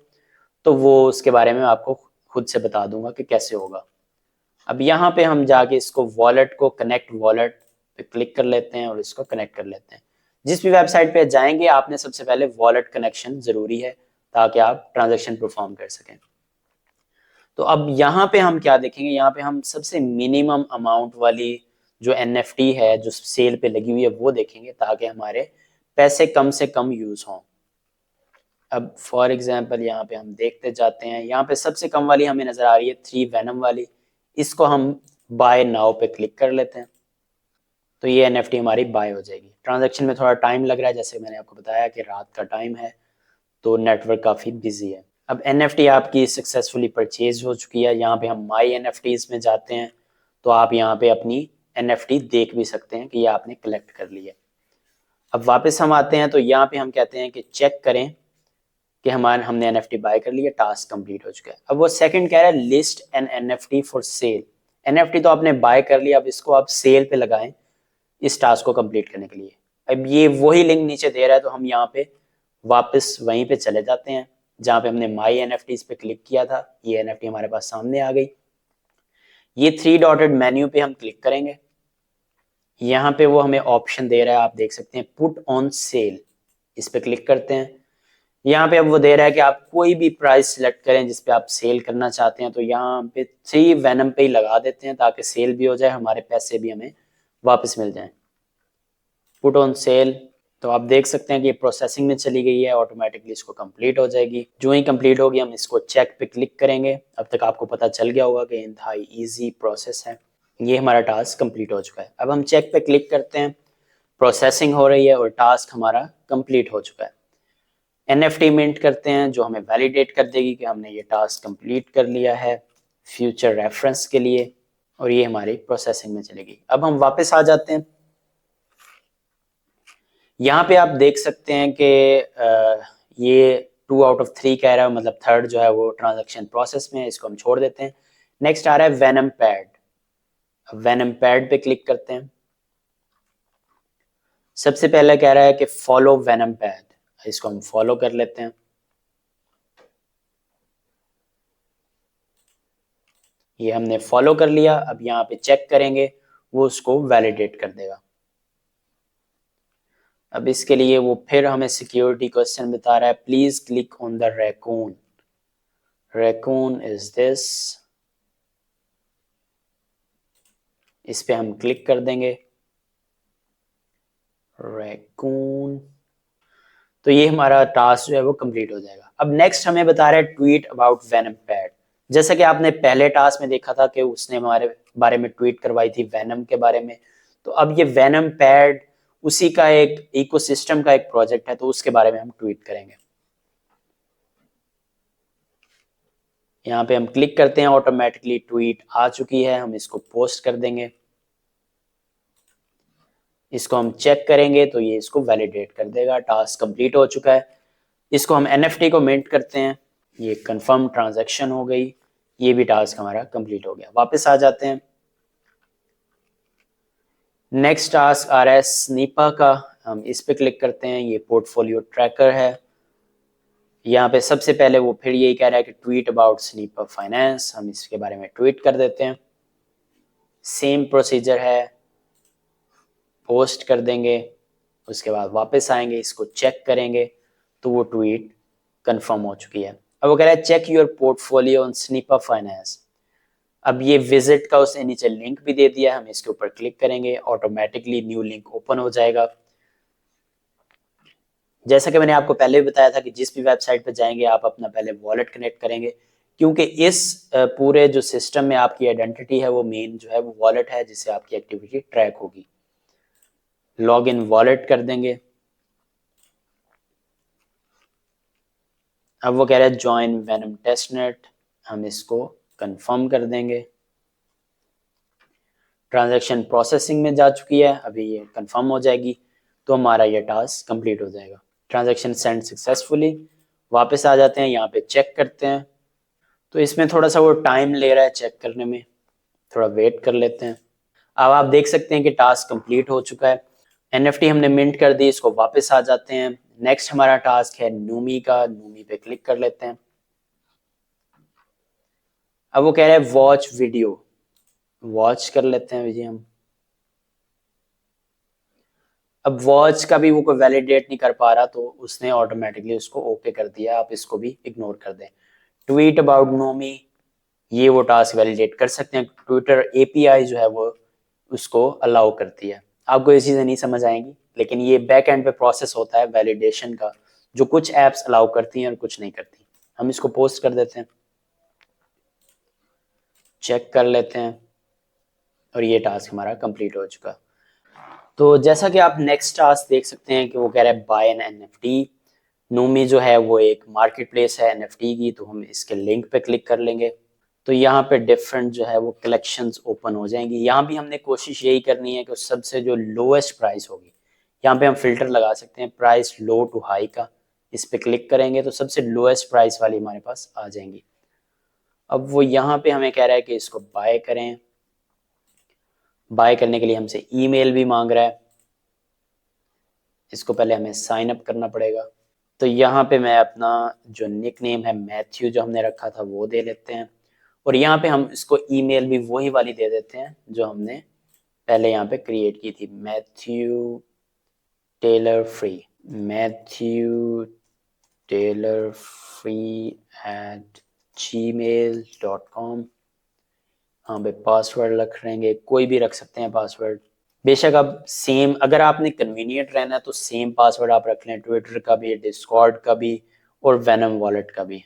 तो वो उसके बारे में आपको खुद से बता दूंगा कि कैसे होगा। अब यहाँ पे हम जाके इसको वॉलेट को कनेक्ट वॉलेट पे क्लिक कर लेते हैं और इसको कनेक्ट कर लेते हैं। जिस भी वेबसाइट पे जाएंगे आपने सबसे पहले वॉलेट कनेक्शन जरूरी है ताकि आप ट्रांजेक्शन परफॉर्म कर सकें। तो अब यहाँ पे हम क्या देखेंगे, यहाँ पे हम सबसे मिनिमम अमाउंट वाली जो एनएफटी है जो सेल पे लगी हुई है वो देखेंगे ताकि हमारे पैसे कम से कम यूज हों। अब फॉर एग्जांपल यहाँ पे हम देखते जाते हैं, यहाँ पे सबसे कम वाली हमें नजर आ रही है 3 वेनम वाली। इसको हम बाय नाउ पे क्लिक कर लेते हैं। तो ये NFT हमारी बाय हो जाएगी। ट्रांजैक्शन में थोड़ा टाइम लग रहा है, जैसे मैंने आपको बताया कि रात का टाइम है तो नेटवर्क काफ़ी बिजी है। अब NFT आपकी सक्सेसफुली परचेज हो चुकी है। यहाँ पे हम माई NFTs में जाते हैं तो आप यहाँ पे अपनी NFT देख भी सकते हैं कि ये आपने कलेक्ट कर लिया। अब वापस हम आते हैं तो यहाँ पे हम कहते हैं कि चेक करें कि हमने NFT बाय कर लिया, टास्क कंप्लीट हो चुका है। अब वो सेकंड कह रहा है list an NFT for sale. NFT तो आपने बाय कर लिया, अब इसको आप सेल पे लगाएं इस टास्क को कंप्लीट करने के लिए। अब ये वही लिंक नीचे दे रहा है तो हम यहाँ पे वापस वहीं पे चले जाते हैं जहाँ पे हमने माई NFTs पे क्लिक किया था। ये NFT हमारे पास सामने आ गई। ये 3 डॉटेड मेन्यू पे हम क्लिक करेंगे। यहाँ पे वो हमें ऑप्शन दे रहा है, आप देख सकते हैं पुट ऑन सेल। इस पे क्लिक करते हैं। यहाँ पे अब वो दे रहा है कि आप कोई भी प्राइस सिलेक्ट करें जिस पे आप सेल करना चाहते हैं। तो यहाँ पे 3 वेनम पे ही लगा देते हैं ताकि सेल भी हो जाए, हमारे पैसे भी हमें वापस मिल जाएं। पुट ऑन सेल, तो आप देख सकते हैं कि ये प्रोसेसिंग में चली गई है, ऑटोमेटिकली इसको कंप्लीट हो जाएगी। जो ही कंप्लीट होगी हम इसको चेक पे क्लिक करेंगे। अब तक आपको पता चल गया होगा कि इंतहाई ईजी प्रोसेस है। ये हमारा टास्क कंप्लीट हो चुका है। अब हम चेक पे क्लिक करते हैं, प्रोसेसिंग हो रही है और टास्क हमारा कंप्लीट हो चुका है। NFT मिंट करते हैं जो हमें वैलिडेट कर देगी कि हमने ये टास्क कंप्लीट कर लिया है फ्यूचर रेफरेंस के लिए, और ये हमारी प्रोसेसिंग में चलेगी। अब हम वापस आ जाते हैं। यहाँ पे आप देख सकते हैं कि ये 2 आउट ऑफ 3 कह रहा है, मतलब थर्ड जो है वो ट्रांजैक्शन प्रोसेस में है, इसको हम छोड़ देते हैं। नेक्स्ट आ रहा है वेनम पैड। वेनम पैड पे क्लिक करते हैं। सबसे पहले कह रहा है कि फॉलो वेनम पैड, इसको हम फॉलो कर लेते हैं। ये हमने फॉलो कर लिया। अब यहाँ पे चेक करेंगे, वो उसको वैलिडेट कर देगा। अब इसके लिए वो फिर हमें सिक्योरिटी क्वेश्चन बता रहा है, please click on the raccoon. Raccoon is this, इस पे हम क्लिक कर देंगे। रैकून, तो ये हमारा टास्क जो है वो कंप्लीट हो जाएगा। अब नेक्स्ट हमें बता रहा है ट्वीट अबाउट वेनम पैड। जैसा कि आपने पहले टास्क में देखा था कि उसने हमारे बारे में ट्वीट करवाई थी वेनम के बारे में, तो अब ये वेनम पैड उसी का एक इकोसिस्टम का एक प्रोजेक्ट है, तो उसके बारे में हम ट्वीट करेंगे। यहाँ पे हम क्लिक करते हैं, ऑटोमेटिकली ट्वीट आ चुकी है, हम इसको पोस्ट कर देंगे। इसको हम चेक करेंगे तो ये इसको वैलिडेट कर देगा, टास्क कंप्लीट हो चुका है। इसको हम NFT को मिंट करते हैं, ये कंफर्म ट्रांजैक्शन हो गई, ये भी टास्क हमारा कंप्लीट हो गया। वापस आ जाते हैं। नेक्स्ट टास्क आ रहा है स्नीपा का, हम इस पे क्लिक करते हैं। ये पोर्टफोलियो ट्रैकर है। यहाँ पे सबसे पहले वो फिर यही कह रहा है कि ट्वीट अबाउट स्नीपा फाइनेंस, हम इसके बारे में ट्वीट कर देते हैं। सेम प्रोसीजर है, पोस्ट कर देंगे, उसके बाद वापस आएंगे, इसको चेक करेंगे तो वो ट्वीट कंफर्म हो चुकी है। अब वो कह रहा है चेक योर पोर्टफोलियो ऑन स्नीपा फाइनेंस। अब ये विजिट का उसने नीचे लिंक भी दे दिया, हम इसके ऊपर क्लिक करेंगे, ऑटोमेटिकली न्यू लिंक ओपन हो जाएगा। जैसा कि मैंने आपको पहले भी बताया था कि जिस भी वेबसाइट पर जाएंगे आप अपना पहले वॉलेट कनेक्ट करेंगे, क्योंकि इस पूरे जो सिस्टम में आपकी आइडेंटिटी है वो मेन जो है वो वॉलेट है, जिससे आपकी एक्टिविटी ट्रैक होगी। लॉग इन वॉलेट कर देंगे। अब वो कह रहा है ज्वाइन वेनम टेस्टनेट, हम इसको कंफर्म कर देंगे। ट्रांजैक्शन प्रोसेसिंग में जा चुकी है, अभी ये कंफर्म हो जाएगी तो हमारा ये टास्क कंप्लीट हो जाएगा। Transaction send successfully. वापस आ जाते हैं, यहाँ पे चेक करते हैं। तो इसमें थोड़ा सा वो टाइम ले रहा है चेक करने में, थोड़ा वेट कर लेते हैं। अब आप देख सकते हैं कि टास्क कंप्लीट हो चुका है। NFT हमने मिंट कर दी, इसको वापस आ जाते हैं। नेक्स्ट हमारा टास्क है नूमी का, नूमी पे क्लिक कर लेते हैं। अब वो कह रहा है वॉच वीडियो, वॉच कर लेते हैं जी हम। अब वॉच का भी वो कोई वैलिडेट नहीं कर पा रहा तो उसने ऑटोमेटिकली उसको ओके कर दिया, आप इसको भी इग्नोर कर दें। ट्वीट अबाउट नोमी, ये वो टास्क वैलिडेट कर सकते हैं, ट्विटर API जो है वो उसको अलाउ करती है। आपको ये चीज़ें नहीं समझ आएंगी, लेकिन ये बैक एंड पे प्रोसेस होता है वैलिडेशन का, जो कुछ ऐप्स अलाउ करती हैं और कुछ नहीं करती। हम इसको पोस्ट कर देते हैं, चेक कर लेते हैं, और ये टास्क हमारा कंप्लीट हो चुका। तो जैसा कि आप नेक्स्ट टास्क देख सकते हैं कि वो कह रहा है बाय एन एनएफटी। नूमी जो है वो एक मार्केट प्लेस है एनएफटी की, तो हम इसके लिंक पे क्लिक कर लेंगे। तो यहाँ पे डिफरेंट जो है वो कलेक्शंस ओपन हो जाएंगी। यहाँ भी हमने कोशिश यही करनी है कि सबसे जो लोएस्ट प्राइस होगी, यहाँ पे हम फिल्टर लगा सकते हैं प्राइस लो टू हाई का। इस पे क्लिक करेंगे तो सबसे लोएस्ट प्राइस वाली हमारे पास आ जाएंगी। अब वो यहाँ पे हमें कह रहा है कि इसको बाय करें। बाय करने के लिए हमसे ईमेल भी मांग रहा है, इसको पहले हमें साइन अप करना पड़ेगा। तो यहाँ पे मैं अपना जो निक नेम है मैथ्यू जो हमने रखा था वो दे लेते हैं, और यहाँ पे हम इसको ईमेल भी वही वाली दे देते हैं जो हमने पहले यहाँ पे क्रिएट की थी, Matthew Taylor free, Matthew Taylor free at gmail.com। हाँ भाई, पासवर्ड रख लेंगे, कोई भी रख सकते हैं पासवर्ड। बेशक अब सेम, अगर आपने कन्वीनियंट रहना है तो सेम पासवर्ड आप रख लें, ट्विटर का भी, डिस्कॉर्ड का भी और वेनम वॉलेट का भी।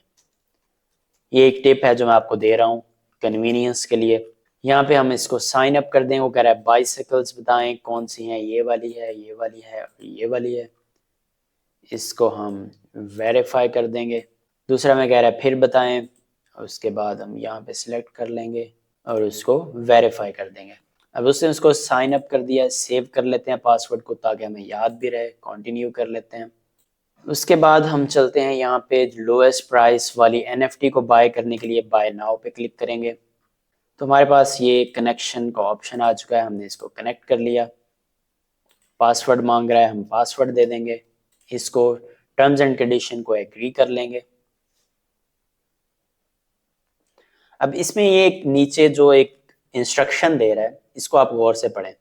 ये एक टिप है जो मैं आपको दे रहा हूँ कन्वीनियंस के लिए। यहाँ पे हम इसको साइन अप कर दें। वो कह रहा है बाइसिकल्स बताएं कौन सी हैं, ये वाली है, ये वाली है और ये वाली है। इसको हम वेरीफाई कर देंगे। दूसरा में कह रहा है फिर बताएं, और उसके बाद हम यहाँ पे सिलेक्ट कर लेंगे और उसको वेरीफाई कर देंगे। अब उसने उसको साइन अप कर दिया, सेव कर लेते हैं पासवर्ड को ताकि हमें याद भी रहे, कंटिन्यू कर लेते हैं। उसके बाद हम चलते हैं यहाँ पे लोएस्ट प्राइस वाली एनएफटी को बाय करने के लिए बाय नाउ पे क्लिक करेंगे। तो हमारे पास ये कनेक्शन का ऑप्शन आ चुका है, हमने इसको कनेक्ट कर लिया। पासवर्ड मांग रहा है, हम पासवर्ड दे देंगे। इसको टर्म्स एंड कंडीशन को एग्री कर लेंगे। अब इसमें ये एक नीचे जो एक इंस्ट्रक्शन दे रहा है, इसको आप गौर से पढ़ें।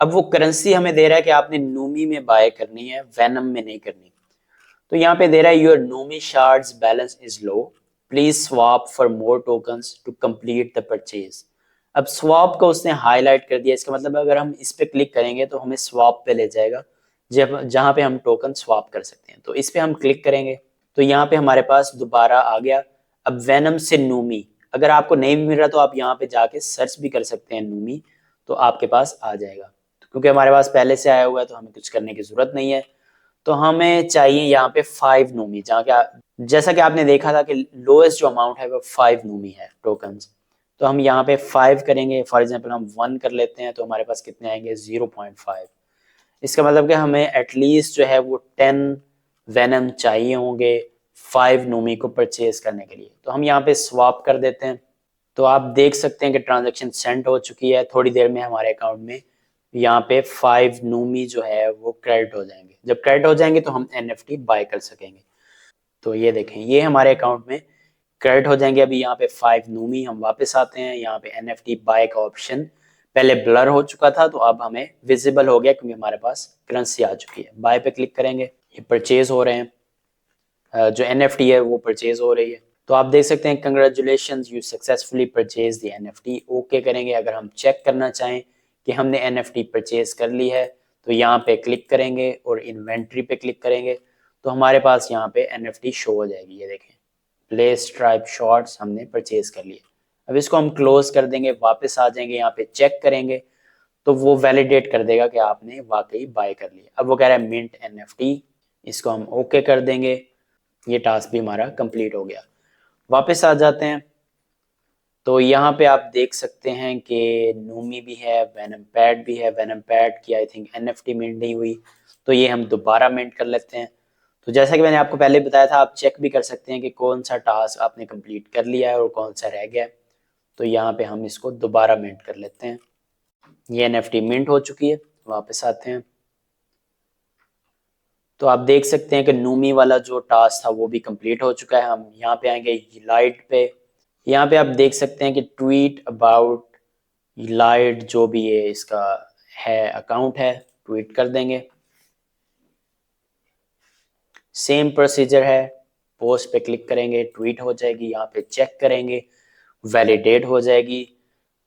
अब वो करेंसी हमें दे रहा है कि आपने नूमी में बाय करनी है, वेनम में नहीं करनी। तो यहाँ पे दे रहा है your Noomi shards balance is low, please swap for more tokens to complete the purchase. अब स्वैप को उसने हाईलाइट कर दिया, इसका मतलब अगर हम इस पे क्लिक करेंगे तो हमें स्वैप पे ले जाएगा, जब जहाँ पे हम टोकन स्वैप कर सकते हैं। तो इस पे हम क्लिक करेंगे तो यहाँ पे हमारे पास दोबारा आ गया। अब वेनम से नूमी, अगर आपको नहीं मिल रहा तो आप यहाँ पे जाके सर्च भी कर सकते हैं नूमी, तो आपके पास आ जाएगा। क्योंकि हमारे पास पहले से आया हुआ है तो हमें कुछ करने की जरूरत नहीं है। तो हमें चाहिए यहाँ पे 5 नूमी, जहाँ क्या, जैसा कि आपने देखा था कि लोएस्ट जो अमाउंट है वो 5 नूमी है टोकन्स। तो हम यहाँ पे 5 करेंगे। फॉर एग्जांपल हम 1 कर लेते हैं तो हमारे पास कितने आएंगे, 0.5। इसका मतलब कि हमें एटलीस्ट जो है वो 10 वेनम चाहिए होंगे 5 नूमी को परचेज करने के लिए। तो हम यहाँ पे स्वैप कर देते हैं। तो आप देख सकते हैं कि ट्रांजैक्शन सेंड हो चुकी है। थोड़ी देर में हमारे अकाउंट में यहाँ पे 5 नूमी जो है वो क्रेडिट हो जाएंगे। जब क्रेडिट हो जाएंगे तो हम एनएफटी बाय कर सकेंगे। तो ये देखें, ये हमारे अकाउंट में क्रेडिट हो जाएंगे। अभी यहाँ पे 5 नूमी, हम वापस आते हैं। यहाँ पे एनएफटी बाय का ऑप्शन पहले ब्लर हो चुका था, तो अब हमें विजिबल हो गया क्योंकि हमारे पास करेंसी आ चुकी है। बाय पे क्लिक करेंगे, ये परचेज हो रहे हैं, जो एनएफटी है वो परचेज हो रही है। तो आप देख सकते हैं congratulations you successfully purchase the NFT. Okay करेंगे। अगर हम चेक करना चाहें कि हमने एनएफटी परचेज कर ली है तो यहाँ पे क्लिक करेंगे और इन्वेंट्री पे क्लिक करेंगे तो हमारे पास यहाँ पे एनएफटी शो हो जाएगी। ये देखें, प्ले स्ट्राइप शॉर्ट्स हमने परचेज कर लिया। अब इसको हम क्लोज कर देंगे, वापस आ जाएंगे, यहाँ पे चेक करेंगे तो वो वैलिडेट कर देगा कि आपने वाकई बाय कर लिया। अब वो कह रहा है मिंट एनएफटी, इसको हम ओके कर देंगे। ये टास्क भी हमारा कंप्लीट हो गया। वापस आ जाते हैं तो यहाँ पे आप देख सकते हैं कि नूमी भी है, वेनम पैड भी है। वेनम पैड की आई थिंक एनएफटी मिंट नहीं हुई, तो ये हम दोबारा मिंट कर लेते हैं। तो जैसा कि मैंने आपको पहले बताया था, आप चेक भी कर सकते हैं कि कौन सा टास्क आपने कंप्लीट कर लिया है और कौन सा रह गया है। तो यहाँ पे हम इसको दोबारा मिंट कर लेते हैं। ये एनएफटी मिंट हो चुकी है। वापस आते हैं तो आप देख सकते हैं कि नूमी वाला जो टास्क था वो भी कंप्लीट हो चुका है। हम यहाँ पे आएंगे लाइट पे। यहाँ पे आप देख सकते हैं कि ट्वीट अबाउट लाइट, जो भी ये इसका है अकाउंट है, ट्वीट कर देंगे। सेम प्रोसीजर है, पोस्ट पे क्लिक करेंगे, ट्वीट हो जाएगी। यहाँ पे चेक करेंगे, वैलिडेट हो जाएगी।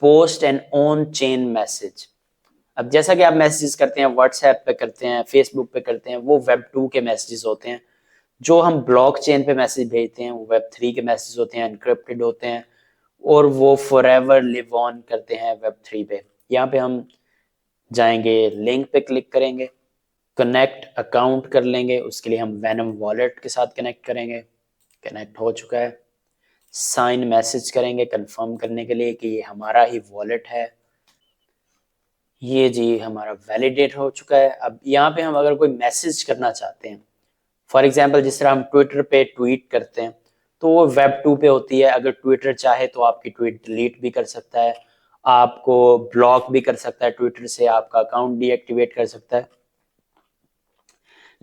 Post and on chain message. अब जैसा कि आप मैसेजेस करते हैं, व्हाट्सएप पे करते हैं, फेसबुक पे करते हैं, वो वेब 2 के मैसेजेस होते हैं। जो हम ब्लॉक चेन पे मैसेज भेजते हैं वो वेब 3 के मैसेज होते हैं, एनक्रिप्टेड होते हैं और वो फॉरएवर लिव ऑन करते हैं वेब 3 पे। यहाँ पे हम जाएंगे, लिंक पे क्लिक करेंगे, कनेक्ट अकाउंट कर लेंगे। उसके लिए हम वेनम वॉलेट के साथ कनेक्ट करेंगे। कनेक्ट हो चुका है। साइन मैसेज करेंगे कंफर्म करने के लिए कि ये हमारा ही वॉलेट है। ये जी हमारा वैलिडेट हो चुका है। अब यहाँ पे हम अगर कोई मैसेज करना चाहते हैं, फॉर एग्जांपल जिस तरह हम ट्विटर पे ट्वीट करते हैं, तो वो वेब 2 पे होती है। अगर ट्विटर चाहे तो आपकी ट्वीट डिलीट भी कर सकता है, आपको ब्लॉक भी कर सकता है, ट्विटर से आपका अकाउंट डीएक्टिवेट कर सकता है।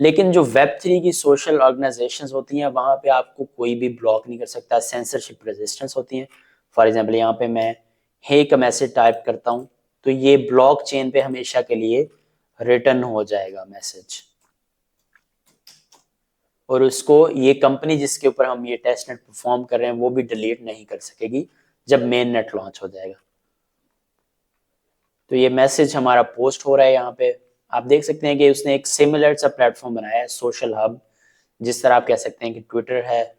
लेकिन जो वेब 3 की सोशल ऑर्गेनाइजेशंस होती हैं, वहां पे आपको कोई भी ब्लॉक नहीं कर सकता, सेंसरशिप रेजिस्टेंस होती हैं। फॉर एग्जांपल यहाँ पे मैं हे का मैसेज टाइप करता हूँ, तो ये ब्लॉक चेन पे हमेशा के लिए रिटर्न हो जाएगा मैसेज, और उसको ये कंपनी जिसके ऊपर हम ये टेस्ट नेट परफॉर्म कर रहे हैं वो भी डिलीट नहीं कर सकेगी जब मेन नेट लॉन्च हो जाएगा। तो ये मैसेज हमारा पोस्ट हो रहा है। यहाँ पे आप देख सकते हैं कि उसने एक सिमिलर सा प्लेटफॉर्म बनाया है, सोशल हब, जिस तरह आप कह सकते हैं कि ट्विटर है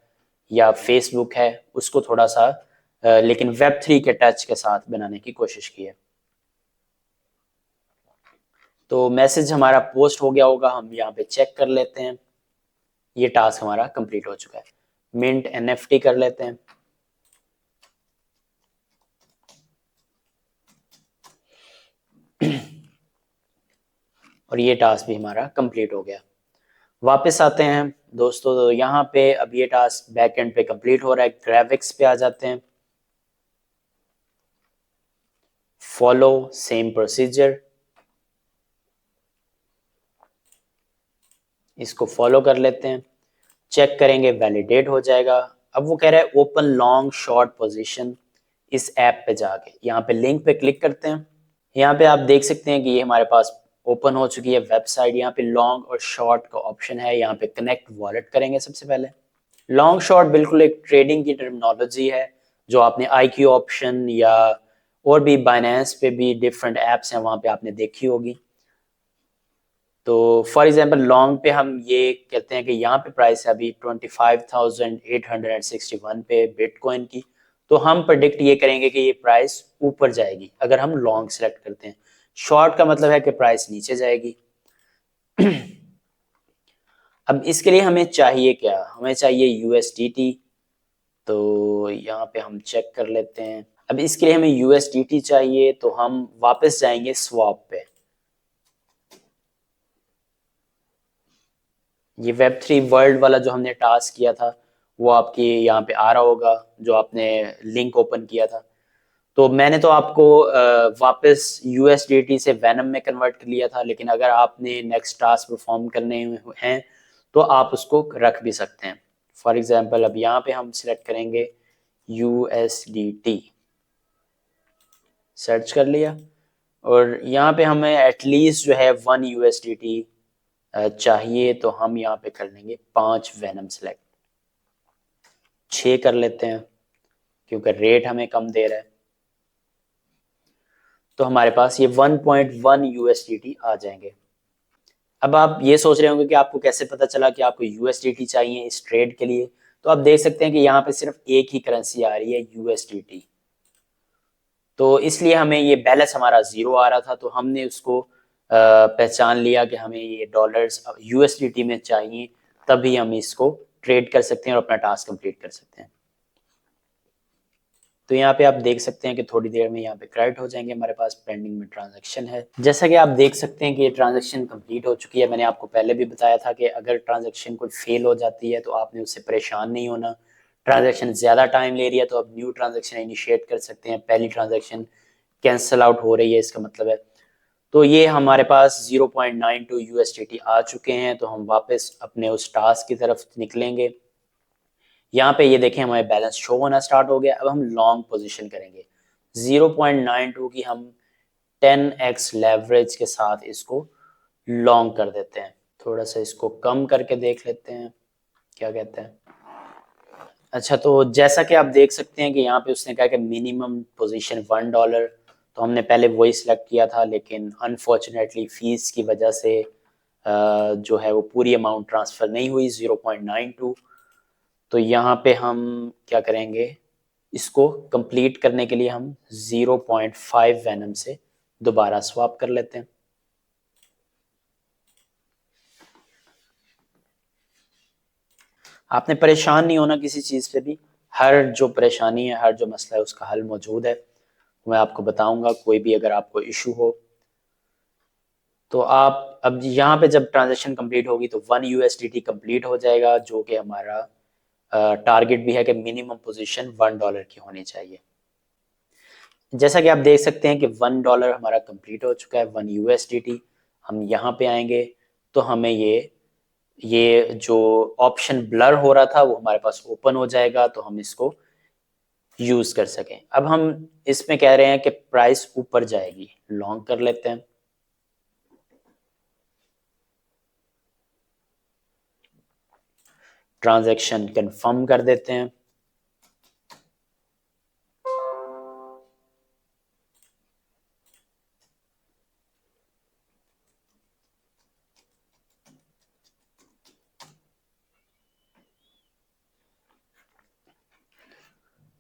या फेसबुक है, उसको थोड़ा सा लेकिन वेब 3 के टच के साथ बनाने की कोशिश की है। तो मैसेज हमारा पोस्ट हो गया होगा, हम यहाँ पे चेक कर लेते हैं। ये टास्क हमारा कंप्लीट हो चुका है। मिंट एनएफटी कर लेते हैं। और ये टास्क भी हमारा कंप्लीट हो गया। वापस आते हैं दोस्तों, तो यहाँ पे अब ये टास्क बैक एंड पे कंप्लीट हो रहा है। ग्राफिक्स पे आ जाते हैं। फॉलो सेम प्रोसीजर, इसको फॉलो कर लेते हैं। चेक करेंगे, वैलिडेट हो जाएगा। अब वो कह रहा है ओपन लॉन्ग शॉर्ट पोजीशन इस ऐप पे जाके, यहाँ पे लिंक पे क्लिक करते हैं। यहाँ पे आप देख सकते हैं कि ये हमारे पास ओपन हो चुकी है वेबसाइट। यहाँ पे लॉन्ग और शॉर्ट का ऑप्शन है। यहाँ पे कनेक्ट वॉलेट करेंगे सबसे पहले। लॉन्ग शॉर्ट बिल्कुल एक ट्रेडिंग की टर्मिनोलॉजी है जो आपने IQ ऑप्शन या और भी बाइनेंस पे भी डिफरेंट एप्स हैं वहाँ पे आपने देखी होगी। तो फॉर एग्जांपल लॉन्ग पे हम ये कहते हैं कि यहाँ पे प्राइस है अभी 25,861 पे बिटकॉइन की, तो हम प्रेडिक्ट ये करेंगे कि ये प्राइस ऊपर जाएगी अगर हम लॉन्ग सेलेक्ट करते हैं। शॉर्ट का मतलब है कि प्राइस नीचे जाएगी। अब इसके लिए हमें चाहिए क्या, हमें चाहिए USDT। तो यहाँ पे हम चेक कर लेते हैं। अब इसके लिए हमें USDT चाहिए, तो हम वापस जाएंगे स्वैप पे। ये Web3 वर्ल्ड वाला जो हमने टास्क किया था वो आपके यहाँ पे आ रहा होगा, जो आपने लिंक ओपन किया था। तो मैंने तो आपको वापस USDT से वेनम में कन्वर्ट कर लिया था, लेकिन अगर आपने नेक्स्ट टास्क परफॉर्म करने हैं तो आप उसको रख भी सकते हैं। फॉर एग्जांपल अब यहाँ पे हम सिलेक्ट करेंगे USDT, सर्च कर लिया, और यहाँ पे हमें एटलीस्ट जो है 1 USDT चाहिए, तो हम यहाँ पे कर लेंगे 5 वेनम सेलेक्ट। 6 कर लेते हैं क्योंकि रेट हमें कम दे रहा है। तो हमारे पास ये 1.1 USDT आ जाएंगे। अब आप ये सोच रहे होंगे कि आपको कैसे पता चला कि आपको USDT चाहिए इस ट्रेड के लिए। तो आप देख सकते हैं कि यहाँ पे सिर्फ एक ही करेंसी आ रही है, USDT। तो इसलिए हमें ये बैलेंस हमारा 0 आ रहा था, तो हमने उसको पहचान लिया कि हमें ये डॉलर्स USDT में चाहिए, तभी हम इसको ट्रेड कर सकते हैं और अपना टास्क कंप्लीट कर सकते हैं। तो यहाँ पे आप देख सकते हैं कि थोड़ी देर में यहाँ पे क्रेडिट हो जाएंगे, हमारे पास पेंडिंग में ट्रांजैक्शन है। जैसा कि आप देख सकते हैं कि ये ट्रांजैक्शन कंप्लीट हो चुकी है। मैंने आपको पहले भी बताया था कि अगर ट्रांजैक्शन कोई फेल हो जाती है तो आपने उससे परेशान नहीं होना। ट्रांजैक्शन ज़्यादा टाइम ले रही है तो अब न्यू ट्रांजैक्शन इनिशिएट कर सकते हैं। पहली ट्रांजैक्शन कैंसिल आउट हो रही है, इसका मतलब है। तो ये हमारे पास 0.92 USDT आ चुके हैं, तो हम वापस अपने उस टास्क की तरफ निकलेंगे। यहाँ पे ये देखें हमारे बैलेंस शो होना स्टार्ट हो गया। अब हम लॉन्ग पोजीशन करेंगे 0.92 की, हम 10x लेवरेज के साथ इसको लॉन्ग कर देते हैं। थोड़ा सा इसको कम करके देख लेते हैं क्या कहते हैं। अच्छा, तो जैसा कि आप देख सकते हैं कि यहाँ पे उसने कहा कि मिनिमम पोजीशन $1, तो हमने पहले वही सिलेक्ट किया था, लेकिन अनफॉर्चुनेटली फीस की वजह से जो है वो पूरी अमाउंट ट्रांसफ़र नहीं हुई 0.92। तो यहाँ पे हम क्या करेंगे, इसको कंप्लीट करने के लिए हम 0.5 वेनम से दोबारा स्वैप कर लेते हैं। आपने परेशान नहीं होना किसी चीज़ पे भी, हर जो परेशानी है, हर जो मसला है, उसका हल मौजूद है। मैं आपको बताऊंगा, कोई भी अगर आपको इशू हो तो आप अब यहाँ पे जब ट्रांजेक्शन कंप्लीट होगी तो 1 USDT कंप्लीट हो जाएगा, जो कि हमारा टारगेट भी है कि मिनिमम पोजीशन $1 की होनी चाहिए। जैसा कि आप देख सकते हैं कि $1 हमारा कंप्लीट हो चुका है, 1 USDT। हम यहाँ पे आएंगे तो हमें ये जो ऑप्शन ब्लर हो रहा था वो हमारे पास ओपन हो जाएगा, तो हम इसको यूज कर सकें। अब हम इसमें कह रहे हैं कि प्राइस ऊपर जाएगी, लॉन्ग कर लेते हैं। ट्रांजैक्शन कंफर्म कर देते हैं।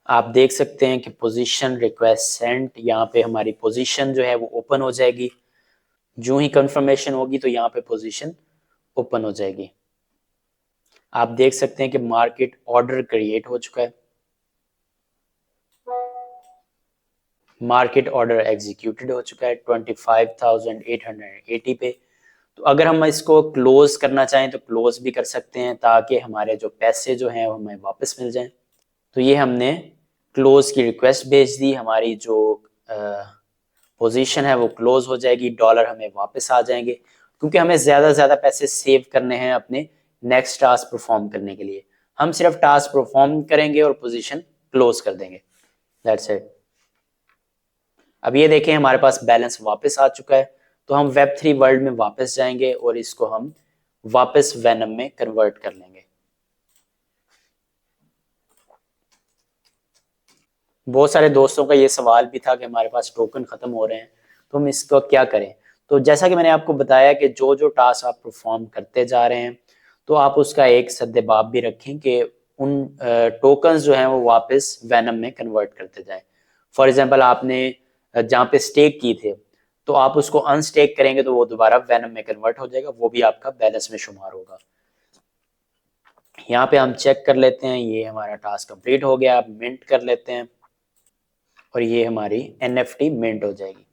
आप देख सकते हैं कि पोजीशन रिक्वेस्ट सेंट, यहाँ पे हमारी पोजीशन जो है वो ओपन हो जाएगी। जो ही कंफर्मेशन होगी तो यहाँ पे पोजीशन ओपन हो जाएगी। आप देख सकते हैं कि मार्केट ऑर्डर क्रिएट हो चुका है, मार्केट ऑर्डर एग्जीक्यूटेड हो चुका है 25,880 पे। तो अगर हम इसको क्लोज करना चाहें तो क्लोज भी कर सकते हैं, ताकि हमारे जो पैसे जो हैं वो हमें वापस मिल जाएं। तो ये हमने क्लोज की रिक्वेस्ट भेज दी, हमारी जो पोजीशन है वो क्लोज हो जाएगी, डॉलर हमें वापस आ जाएंगे, क्योंकि हमें ज़्यादा से ज़्यादा पैसे सेव करने हैं अपने नेक्स्ट टास्क परफॉर्म करने के लिए। हम सिर्फ टास्क परफॉर्म करेंगे और पोजीशन क्लोज कर देंगे, दैट्स इट। अब ये देखें हमारे पास बैलेंस वापस आ चुका है। तो हम Web3 वर्ल्ड में वापस जाएंगे और इसको हम वापस वेनम में कन्वर्ट कर लेंगे। बहुत सारे दोस्तों का ये सवाल भी था कि हमारे पास टोकन खत्म हो रहे हैं तो हम इसको क्या करें। तो जैसा कि मैंने आपको बताया कि जो जो टास्क आप परफॉर्म करते जा रहे हैं तो आप उसका एक सद्देबाब भी रखें कि उन टोकन्स जो हैं वो वापस वेनम में कन्वर्ट करते जाएं। फॉर एग्जांपल आपने जहाँ पे स्टेक की थे तो आप उसको अनस्टेक करेंगे तो वो दोबारा वेनम में कन्वर्ट हो जाएगा, वो भी आपका बैलेंस में शुमार होगा। यहाँ पे हम चेक कर लेते हैं, ये हमारा टास्क कंप्लीट हो गया। आप मिंट कर लेते हैं और ये हमारी NFT मिंट हो जाएगी।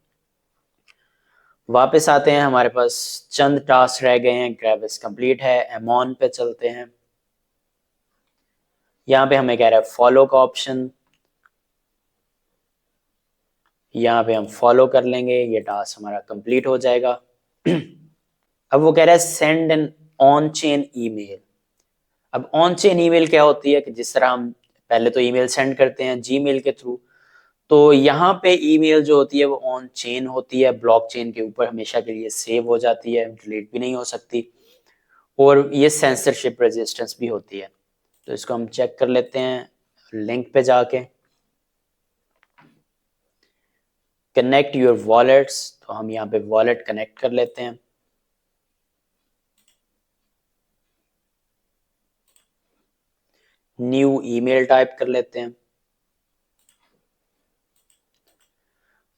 वापस आते हैं, हमारे पास चंद टास्क रह गए हैं, ग्रेविस कंप्लीट है। एमॉन पे चलते हैं, यहाँ पे हमें कह रहा है फॉलो का ऑप्शन, यहाँ पे हम फॉलो कर लेंगे, ये टास्क हमारा कंप्लीट हो जाएगा। अब वो कह रहा है send an on chain email. अब ऑन चेन ईमेल क्या होती है कि जिस तरह हम पहले तो ईमेल सेंड करते हैं जीमेल के थ्रू, तो यहाँ पे ईमेल जो होती है वो ऑन चेन होती है, ब्लॉकचेन के ऊपर हमेशा के लिए सेव हो जाती है, डिलीट भी नहीं हो सकती, और ये सेंसरशिप रेजिस्टेंस भी होती है। तो इसको हम चेक कर लेते हैं लिंक पे जाके, कनेक्ट योर वॉलेट्स। तो हम यहाँ पे वॉलेट कनेक्ट कर लेते हैं। न्यू ईमेल टाइप कर लेते हैं।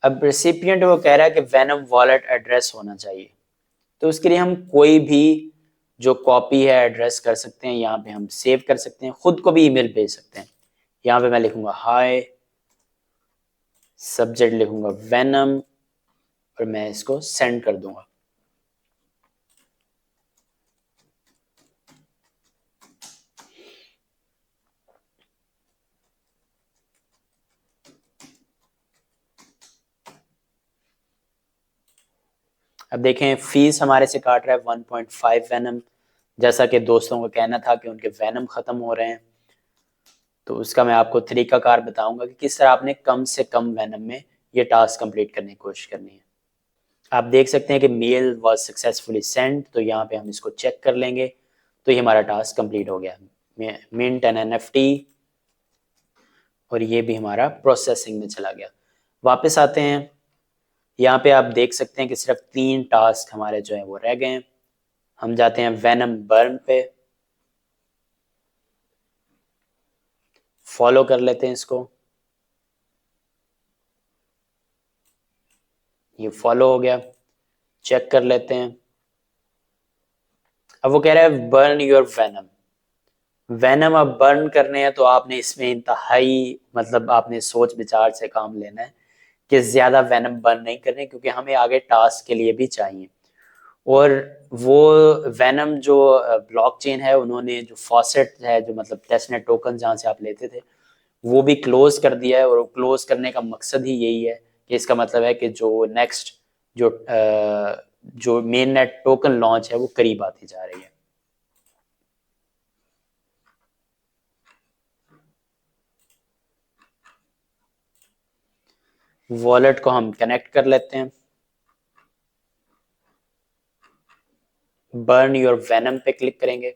अब रेसिपिएंट वो कह रहा है कि वेनम वॉलेट एड्रेस होना चाहिए, तो उसके लिए हम कोई भी जो कॉपी है एड्रेस कर सकते हैं, यहाँ पे हम सेव कर सकते हैं, खुद को भी ईमेल भेज सकते हैं। यहाँ पे मैं लिखूंगा हाय, सब्जेक्ट लिखूंगा वेनम और मैं इसको सेंड कर दूंगा। अब देखें फीस हमारे से काट रहा है 1.5 वेनम, जैसा कि दोस्तों का कहना था कि उनके वेनम खत्म हो रहे हैं। तो उसका मैं आपको तरीकाकार बताऊंगा कि किस तरह आपने कम से कम वेनम में ये टास्क कंप्लीट करने की कोशिश करनी है। आप देख सकते हैं कि मेल वाज सक्सेसफुली सेंड, तो यहाँ पे हम इसको चेक कर लेंगे। तो ये हमारा टास्क कंप्लीट हो गया, मिंट एन NFT, और ये भी हमारा प्रोसेसिंग में चला गया। वापस आते हैं, यहाँ पे आप देख सकते हैं कि सिर्फ 3 टास्क हमारे जो है वो रह गए हैं। हम जाते हैं वेनम बर्न पे, फॉलो कर लेते हैं इसको, ये फॉलो हो गया। चेक कर लेते हैं, अब वो कह रहा है बर्न योर वेनम। वेनम अब बर्न करने हैं तो आपने इसमें इंतहाई मतलब आपने सोच विचार से काम लेना है कि ज्यादा वेनम बर्न नहीं करने, क्योंकि हमें आगे टास्क के लिए भी चाहिए। और वो वेनम जो ब्लॉकचेन है, उन्होंने जो फॉसेट है, जो मतलब टेस्टनेट टोकन जहाँ से आप लेते थे, वो भी क्लोज कर दिया है। और क्लोज करने का मकसद ही यही है कि इसका मतलब है कि जो नेक्स्ट जो मेन नेट टोकन लॉन्च है वो करीब आती जा रही है। वॉलेट को हम कनेक्ट कर लेते हैं, बर्न योर वेनम पे क्लिक करेंगे।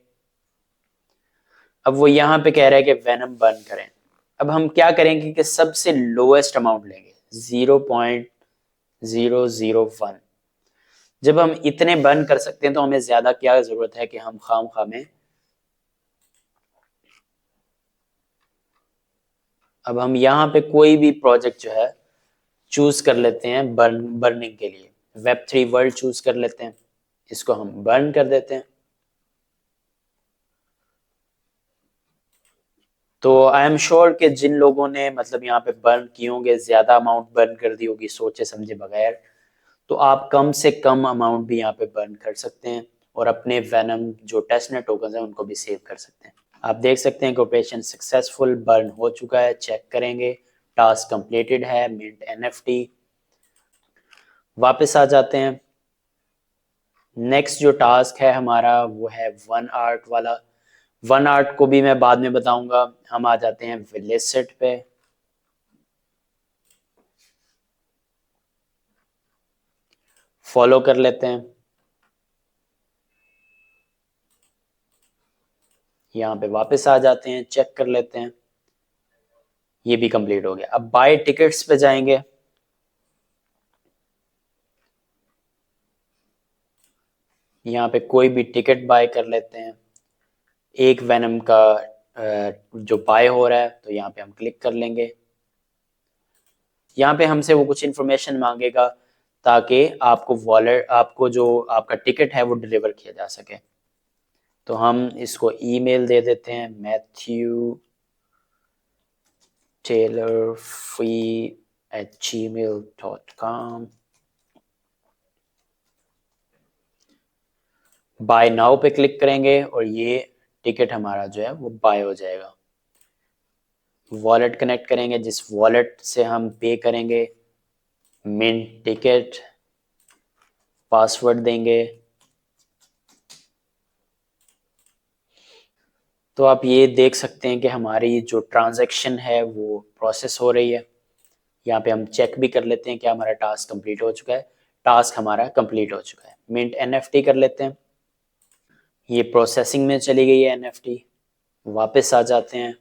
अब वो यहाँ पे कह रहा है कि वेनम बर्न करें। अब हम क्या करेंगे कि सबसे लोएस्ट अमाउंट लेंगे, 0.001। जब हम इतने बर्न कर सकते हैं तो हमें ज्यादा क्या जरूरत है कि हम खाम में। अब हम यहाँ पे कोई भी प्रोजेक्ट जो है चूज कर लेते हैं बर्निंग के लिए। Web3 वर्ल्ड चूज कर लेते हैं, इसको हम बर्न कर देते हैं। तो आई एम श्योर कि जिन लोगों ने मतलब यहाँ पे बर्न किए होंगे, ज्यादा अमाउंट बर्न कर दी होगी सोचे समझे बगैर, तो आप कम से कम अमाउंट भी यहाँ पे बर्न कर सकते हैं और अपने वेनम जो टेस्टनेट टोकन है उनको भी सेव कर सकते हैं। आप देख सकते हैं कि ऑपरेशन सक्सेसफुल बर्न हो चुका है। चेक करेंगे, टास्क कंप्लीटेड है, मिंट एनएफटी। वापस आ जाते हैं। नेक्स्ट जो टास्क है हमारा वो है वन आर्ट वाला। वन आर्ट को भी मैं बाद में बताऊंगा। हम आ जाते हैं विलिसेट पे। फॉलो कर लेते हैं। यहाँ पे वापस आ जाते हैं, चेक कर लेते हैं, ये भी कंप्लीट हो गया। अब बाय टिकट्स पे जाएंगे। यहाँ पे कोई भी टिकट बाय कर लेते हैं। एक वेनम का जो बाय हो रहा है तो यहाँ पे हम क्लिक कर लेंगे। यहाँ पे हमसे वो कुछ इन्फॉर्मेशन मांगेगा ताकि आपको वॉलेट, आपको जो आपका टिकट है वो डिलीवर किया जा सके। तो हम इसको ईमेल दे देते हैं, matthewtaylorfree@gmail.com। बाय नाउ पे क्लिक करेंगे और ये टिकट हमारा जो है वो बाय हो जाएगा। वॉलेट कनेक्ट करेंगे, जिस वॉलेट से हम पे करेंगे, मिंट टिकट, पासवर्ड देंगे। तो आप ये देख सकते हैं कि हमारी जो ट्रांजैक्शन है वो प्रोसेस हो रही है। यहाँ पे हम चेक भी कर लेते हैं कि हमारा टास्क कंप्लीट हो चुका है। टास्क हमारा कंप्लीट हो चुका है। मिंट एनएफटी कर लेते हैं। ये प्रोसेसिंग में चली गई है एनएफटी। वापस आ जाते हैं।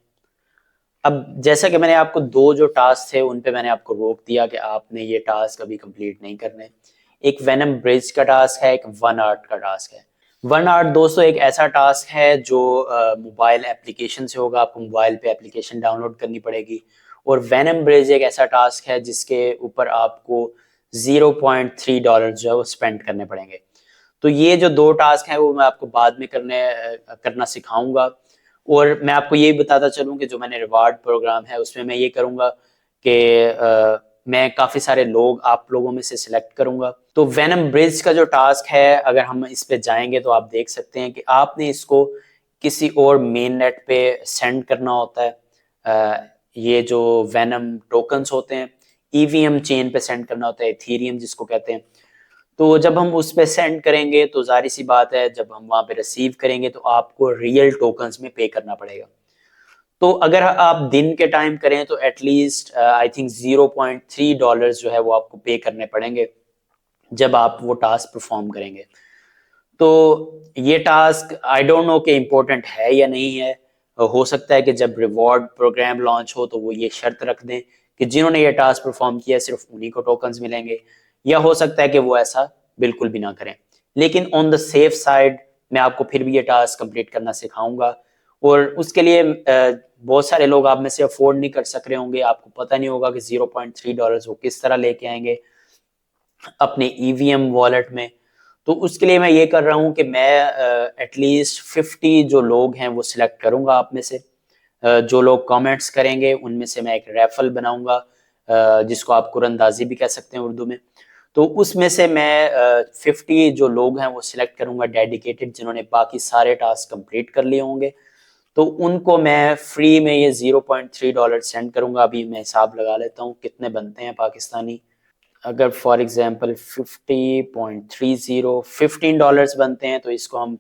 अब जैसा कि मैंने आपको दो जो टास्क थे उन पे मैंने आपको रोक दिया कि आपने ये टास्क अभी कंप्लीट नहीं करने। एक वेनम ब्रिज का टास्क है, एक वन आर्ट का टास्क है। वन आर्ट दोस्तों एक ऐसा टास्क है जो मोबाइल एप्लीकेशन से होगा। आपको मोबाइल पे एप्लीकेशन डाउनलोड करनी पड़ेगी। और वेनम ब्रिज एक ऐसा टास्क है जिसके ऊपर आपको $0.3 जो है वो स्पेंड करने पड़ेंगे। तो ये जो दो टास्क हैं वो मैं आपको बाद में करना सिखाऊंगा। और मैं आपको ये बताता चलूं कि जो मैंने रिवार्ड प्रोग्राम है उसमें मैं ये करूंगा कि मैं काफी सारे लोग आप लोगों में से सिलेक्ट करूंगा। तो वेनम ब्रिज का जो टास्क है, अगर हम इस पे जाएंगे तो आप देख सकते हैं कि आपने इसको किसी और मेन नेट पे सेंड करना होता है। ये जो वेनम टोकन्स होते हैं ईवीएम चेन पे सेंड करना होता है, इथेरियम जिसको कहते हैं। तो जब हम उस पे सेंड करेंगे तो जारी सी बात है, जब हम वहां पे रिसीव करेंगे तो आपको रियल टोकन्स में पे करना पड़ेगा। तो अगर आप दिन के टाइम करें तो एटलीस्ट आई थिंक $0.3 जो है वो आपको पे करने पड़ेंगे जब आप वो टास्क परफॉर्म करेंगे। तो ये टास्क आई डोंट नो कि इम्पोर्टेंट है या नहीं है। हो सकता है कि जब रिवॉर्ड प्रोग्राम लॉन्च हो तो वो ये शर्त रख दें कि जिन्होंने ये टास्क परफॉर्म किया सिर्फ उन्हीं को टोकन्स मिलेंगे, या हो सकता है कि वो ऐसा बिल्कुल भी ना करें। लेकिन ऑन द सेफ साइड मैं आपको फिर भी ये टास्क कंप्लीट करना सिखाऊंगा। और उसके लिए बहुत सारे लोग आप में से अफोर्ड नहीं कर सक रहे होंगे, आपको पता नहीं होगा कि $0.3 वो किस तरह लेके आएंगे अपने ईवीएम वॉलेट में। तो उसके लिए मैं ये कर रहा हूँ कि मैं एटलीस्ट 50 जो लोग हैं वो सिलेक्ट करूंगा आप में से। जो लोग कमेंट्स करेंगे उनमें से मैं एक रेफल बनाऊंगा, जिसको आप कुरंदाजी भी कह सकते हैं उर्दू में। तो उसमें से मैं 50 जो लोग हैं वो सिलेक्ट करूंगा डेडिकेटेड, जिन्होंने बाकी सारे टास्क कंप्लीट कर लिए होंगे। तो उनको मैं फ्री में ये $0.3 सेंड करूंगा। अभी मैं हिसाब लगा लेता हूँ कितने बनते हैं पाकिस्तानी। अगर फॉर एग्जांपल 50.30 $15 बनते हैं, तो इसको हम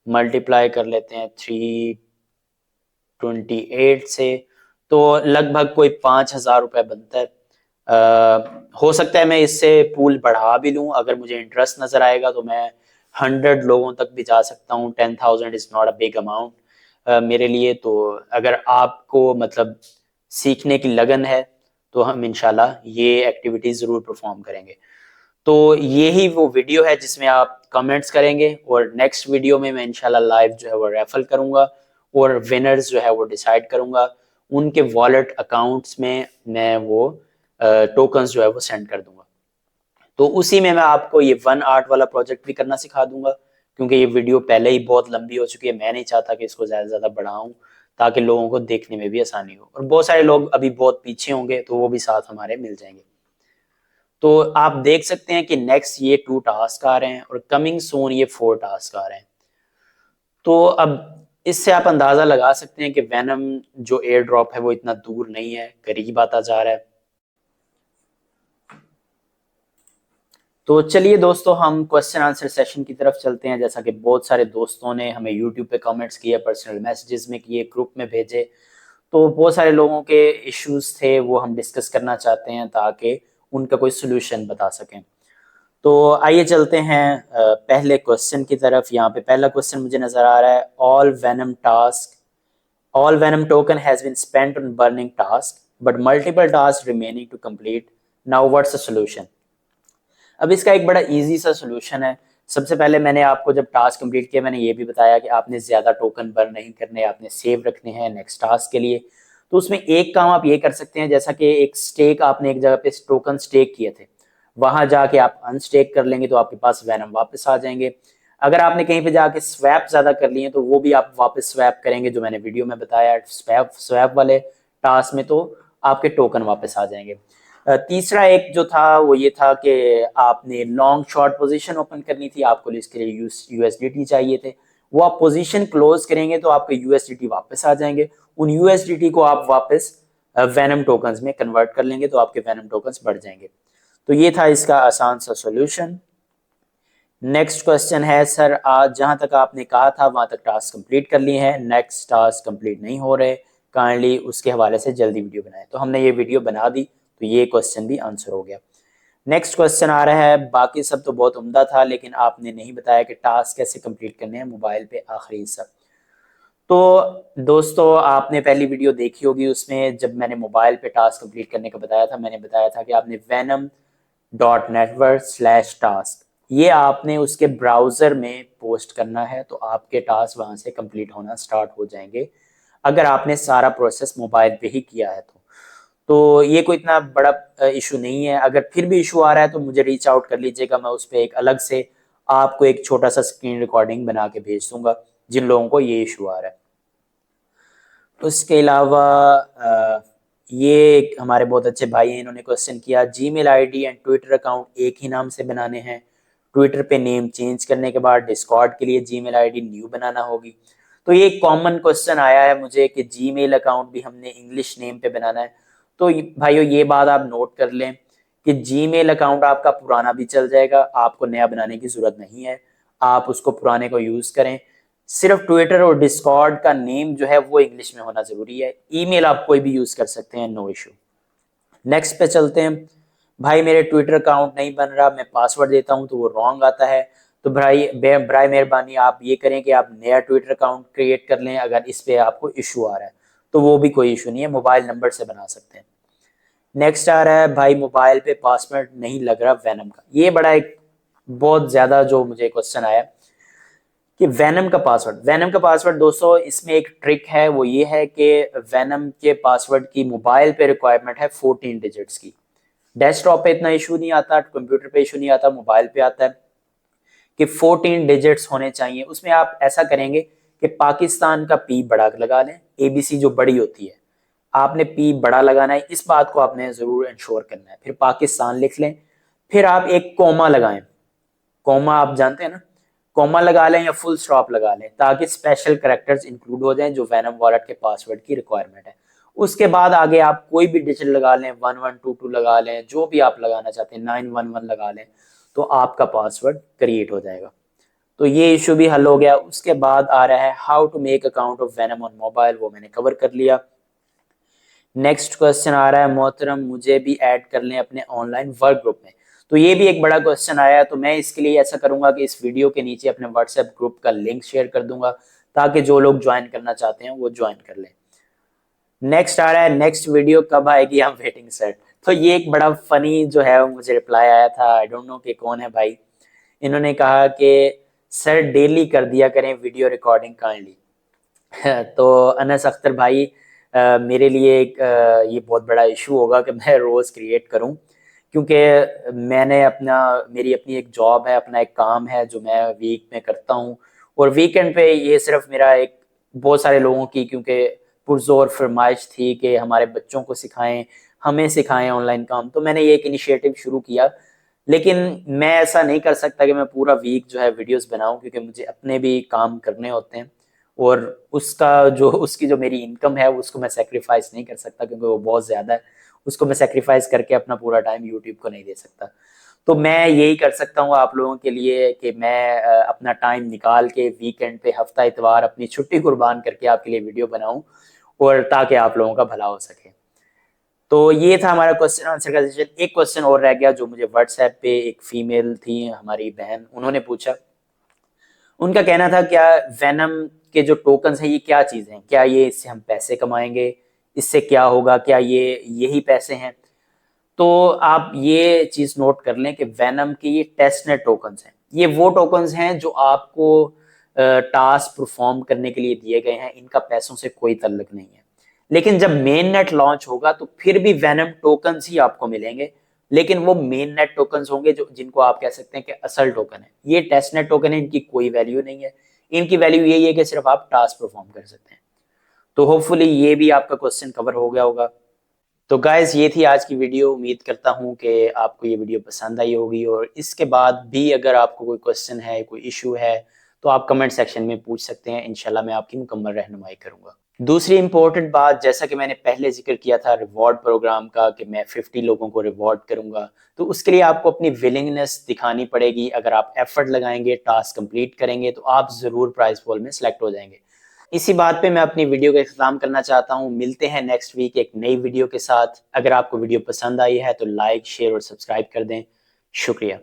मल्टीप्लाई कर लेते हैं 328 से, तो लगभग कोई ₹5,000 बनता है। हो सकता है मैं इससे पूल बढ़ा भी लूं, अगर मुझे इंटरेस्ट नजर आएगा तो मैं 100 लोगों तक भी जा सकता हूँ। 10,000 is not a big amount मेरे लिए। तो अगर आपको मतलब सीखने की लगन है तो हम इंशाल्लाह ये एक्टिविटी जरूर परफॉर्म करेंगे। तो ये ही वो वीडियो है जिसमें आप कमेंट्स करेंगे, और नेक्स्ट वीडियो में मैं इंशाल्लाह लाइव जो है वो रेफल करूंगा और विनर्स जो है वो डिसाइड करूंगा। उनके वॉलेट अकाउंट्स में मैं वो टोकन्स जो है वो सेंड कर दूंगा। तो उसी में मैं आपको ये वन आर्ट वाला प्रोजेक्ट भी करना सिखा दूंगा, क्योंकि ये वीडियो पहले ही बहुत लंबी हो चुकी है। मैं नहीं चाहता कि इसको ज्यादा ज्यादा बढ़ाऊं, ताकि लोगों को देखने में भी आसानी हो, और बहुत सारे लोग अभी बहुत पीछे होंगे तो वो भी साथ हमारे मिल जाएंगे। तो आप देख सकते हैं कि नेक्स्ट ये 2 टास्क आ रहे हैं और कमिंग सून ये 4 टास्क आ रहे हैं। तो अब इससे आप अंदाजा लगा सकते हैं कि वेनम जो एयर ड्रॉप है वो इतना दूर नहीं है, करीब आता जा रहा है। तो चलिए दोस्तों, हम क्वेश्चन आंसर सेशन की तरफ चलते हैं। जैसा कि बहुत सारे दोस्तों ने हमें यूट्यूब पे कमेंट्स किए, पर्सनल मैसेजेस में किए, ग्रुप में भेजे, तो बहुत सारे लोगों के इश्यूज थे वो हम डिस्कस करना चाहते हैं ताकि उनका कोई सोल्यूशन बता सकें। तो आइए चलते हैं पहले क्वेश्चन की तरफ। यहाँ पे पहला क्वेश्चन मुझे नजर आ रहा है, all venom token has been spent on burning task but multiple tasks remaining to complete, now what's the solution। अब इसका एक बड़ा इजी सा सोल्यूशन है। सबसे पहले मैंने आपको जब टास्क कंप्लीट किया मैंने ये भी बताया कि आपने ज्यादा टोकन बर्न नहीं करने, आपने सेव रखने हैं नेक्स्ट टास्क के लिए। तो उसमें एक काम आप ये कर सकते हैं, जैसा कि एक स्टेक आपने एक जगह पे टोकन स्टेक किए थे, वहां जाके आप अनस्टेक कर लेंगे तो आपके पास वैनम वापस आ जाएंगे। अगर आपने कहीं पे जाके स्वैप ज्यादा कर लिए तो वो भी आप वापस स्वैप करेंगे, जो मैंने वीडियो में बताया स्वैप स्वैप वाले टास्क में, तो आपके टोकन वापस आ जाएंगे। तीसरा एक जो था वो ये था कि आपने लॉन्ग शॉर्ट पोजीशन ओपन करनी थी, आपको इसके लिए यूएसडीटी चाहिए थे। वो आप पोजीशन क्लोज करेंगे तो आपके यूएसडीटी वापस आ जाएंगे। उन यूएसडीटी को आप वापस वेनम टोकन्स में कन्वर्ट कर लेंगे तो आपके वेनम टोकन्स बढ़ जाएंगे। तो ये था इसका आसान सा सॉल्यूशन। नेक्स्ट क्वेश्चन है, सर आज जहां तक आपने कहा था वहां तक टास्क कंप्लीट कर लिए हैं, नेक्स्ट टास्क कंप्लीट नहीं हो रहे, काइंडली उसके हवाले से जल्दी वीडियो बनाएं। तो हमने ये वीडियो बना दी, तो ये क्वेश्चन भी आंसर हो गया। नेक्स्ट क्वेश्चन आ रहा है, बाकी सब तो बहुत उम्दा था लेकिन आपने नहीं बताया कि टास्क कैसे कंप्लीट करने हैं मोबाइल पे आखिरी हिस्सा। तो दोस्तों आपने पहली वीडियो देखी होगी, उसमें जब मैंने मोबाइल पे टास्क कंप्लीट करने का बताया था, मैंने बताया था कि आपने venom.network/task ये आपने उसके ब्राउजर में पोस्ट करना है, तो आपके टास्क वहां से कंप्लीट होना स्टार्ट हो जाएंगे, अगर आपने सारा प्रोसेस मोबाइल पे ही किया है तो ये कोई इतना बड़ा इशू नहीं है। अगर फिर भी इशू आ रहा है तो मुझे रीच आउट कर लीजिएगा, मैं उस पर एक अलग से आपको एक छोटा सा स्क्रीन रिकॉर्डिंग बना के भेज दूंगा जिन लोगों को ये इशू आ रहा है। उसके अलावा ये हमारे बहुत अच्छे भाई हैं, इन्होंने क्वेश्चन किया, Gmail ID and Twitter account एक ही नाम से बनाने हैं, ट्विटर पे नेम चेंज करने के बाद डिस्कॉर्ड के लिए जीमेल आईडी न्यू बनाना होगी। तो ये कॉमन क्वेश्चन आया है मुझे कि जीमेल अकाउंट भी हमने इंग्लिश नेम पे बनाना है। तो भाइयों ये बात आप नोट कर लें कि जीमेल अकाउंट आपका पुराना भी चल जाएगा, आपको नया बनाने की जरूरत नहीं है, आप उसको पुराने को यूज करें। सिर्फ ट्विटर और डिस्कॉर्ड का नेम जो है वो इंग्लिश में होना जरूरी है। ईमेल आप कोई भी यूज कर सकते हैं, नो इशू। नेक्स्ट पे चलते हैं। भाई मेरे ट्विटर अकाउंट नहीं बन रहा, मैं पासवर्ड देता हूं तो वो रॉन्ग आता है। तो भाई बराए मेहरबानी आप ये करें कि आप नया ट्विटर अकाउंट क्रिएट कर लें, अगर इस पे आपको इशू आ रहा है तो वो भी कोई इशू नहीं है, मोबाइल नंबर से बना सकते हैं। नेक्स्ट आ रहा है, भाई मोबाइल पे पासवर्ड नहीं लग रहा वेनम का। ये बड़ा एक बहुत ज्यादा जो मुझे क्वेश्चन आया कि वेनम का पासवर्ड दोस्तों इसमें एक ट्रिक है, वो ये है कि वेनम के पासवर्ड की मोबाइल पे रिक्वायरमेंट है 14 डिजिट्स की। डेस्कटॉप पे इतना इशू नहीं आता, कंप्यूटर पे इशू नहीं आता, मोबाइल पे आता है कि 14 डिजिट्स होने चाहिए। उसमें आप ऐसा करेंगे कि पाकिस्तान का पी बड़ा लगा लें, एबीसी जो बड़ी होती है आपने पी बड़ा लगाना है, इस बात को आपने जरूर इंश्योर करना है। फिर पाकिस्तान लिख लें, फिर आप एक कोमा लगाएं, कोमा आप जानते हैं ना, कोमा लगा लें या फुल स्टॉप लगा लें ताकि स्पेशल कैरेक्टर्स इंक्लूड हो जाएं जो वैनम वॉलेट के पासवर्ड की रिक्वायरमेंट है। उसके बाद आगे आप कोई भी डिजिट लगा लें, 1122 लगा लें, जो भी आप लगाना चाहते हैं, 911 लगा लें, तो आपका पासवर्ड क्रिएट हो जाएगा। तो ये इशू भी हल हो गया। उसके बाद आ रहा है how to make account of venom on mobile, वो मैंने कवर कर लिया। नेक्स्ट क्वेश्चन आ रहा है मोहतरम मुझे भी ऐड कर लें अपने ऑनलाइन वर्क ग्रुप में। तो ये भी एक बड़ा क्वेश्चन आया है, तो मैं इसके लिए ऐसा करूंगा कि इस वीडियो के नीचे अपने व्हाट्सएप ग्रुप का लिंक शेयर कर दूंगा ताकि जो लोग ज्वाइन करना चाहते हैं वो ज्वाइन कर लें। नेक्स्ट आ रहा है नेक्स्ट वीडियो कब आएगी, आई एम वेटिंग सर। तो ये एक बड़ा फनी जो है मुझे रिप्लाई आया था, आई डोंट नो कि कौन है भाई। इन्होंने कहा कि सर डेली कर दिया करें वीडियो रिकॉर्डिंग काइंडली। तो अनस अख्तर भाई, मेरे लिए एक ये बहुत बड़ा इशू होगा कि मैं रोज़ क्रिएट करूं, क्योंकि मैंने अपना मेरी अपनी एक जॉब है, अपना एक काम है जो मैं वीक में करता हूं, और वीकेंड पे ये सिर्फ मेरा एक बहुत सारे लोगों की क्योंकि पुरजोर फरमाइश थी कि हमारे बच्चों को सिखाएं, हमें सिखाएं ऑनलाइन काम, तो मैंने ये एक इनिशिएटिव शुरू किया। लेकिन मैं ऐसा नहीं कर सकता कि मैं पूरा वीक जो है वीडियोस बनाऊं, क्योंकि मुझे अपने भी काम करने होते हैं और उसकी जो मेरी इनकम है उसको मैं सेक्रीफाइस नहीं कर सकता क्योंकि वो बहुत ज़्यादा है। उसको मैं सेक्रीफाइस करके अपना पूरा टाइम यूट्यूब को नहीं दे सकता। तो मैं यही कर सकता हूँ आप लोगों के लिए कि मैं अपना टाइम निकाल के वीकेंड पे हफ्ता इतवार अपनी छुट्टी कुर्बान करके आपके लिए वीडियो बनाऊं, और ताकि आप लोगों का भला हो सके। तो ये था हमारा क्वेश्चन आंसर का सेशन। एक क्वेश्चन और रह गया जो मुझे व्हाट्सएप पे एक फीमेल थी हमारी बहन, उन्होंने पूछा। उनका कहना था क्या वेनम के जो टोकन्स हैं ये क्या चीज़ हैं, क्या ये इससे हम पैसे कमाएंगे, इससे क्या होगा, क्या ये यही पैसे हैं। तो आप ये चीज़ नोट कर लें कि वेनम के ये टेस्टनेट टोकन्स हैं, ये वो टोकन्स हैं जो आपको टास्क परफॉर्म करने के लिए दिए गए हैं, इनका पैसों से कोई ताल्लुक नहीं है। लेकिन जब मेन नेट लॉन्च होगा तो फिर भी वेनम टोकन्स ही आपको मिलेंगे, लेकिन वो मेन नेट टोकन्स होंगे जो जिनको आप कह सकते हैं कि असल टोकन है। ये टेस्ट नेट टोकन है, इनकी कोई वैल्यू नहीं है। इनकी वैल्यू यही है कि सिर्फ आप टास्क परफॉर्म कर सकते हैं। तो होपफुली ये भी आपका क्वेश्चन कवर हो गया होगा। तो गाइज ये थी आज की वीडियो। उम्मीद करता हूँ कि आपको ये वीडियो पसंद आई होगी, और इसके बाद भी अगर आपको कोई क्वेश्चन है, कोई इशू है, तो आप कमेंट सेक्शन में पूछ सकते हैं। इंशाल्लाह मैं आपकी मुकम्मल रहनुमाई करूंगा। दूसरी इंपॉर्टेंट बात, जैसा कि मैंने पहले जिक्र किया था रिवॉर्ड प्रोग्राम का कि मैं 50 लोगों को रिवॉर्ड करूंगा, तो उसके लिए आपको अपनी विलिंगनेस दिखानी पड़ेगी। अगर आप एफर्ट लगाएंगे, टास्क कंप्लीट करेंगे, तो आप ज़रूर प्राइज पोल में सेलेक्ट हो जाएंगे। इसी बात पे मैं अपनी वीडियो का इख्तिताम करना चाहता हूँ। मिलते हैं नेक्स्ट वीक एक नई वीडियो के साथ। अगर आपको वीडियो पसंद आई है तो लाइक, शेयर और सब्सक्राइब कर दें। शुक्रिया।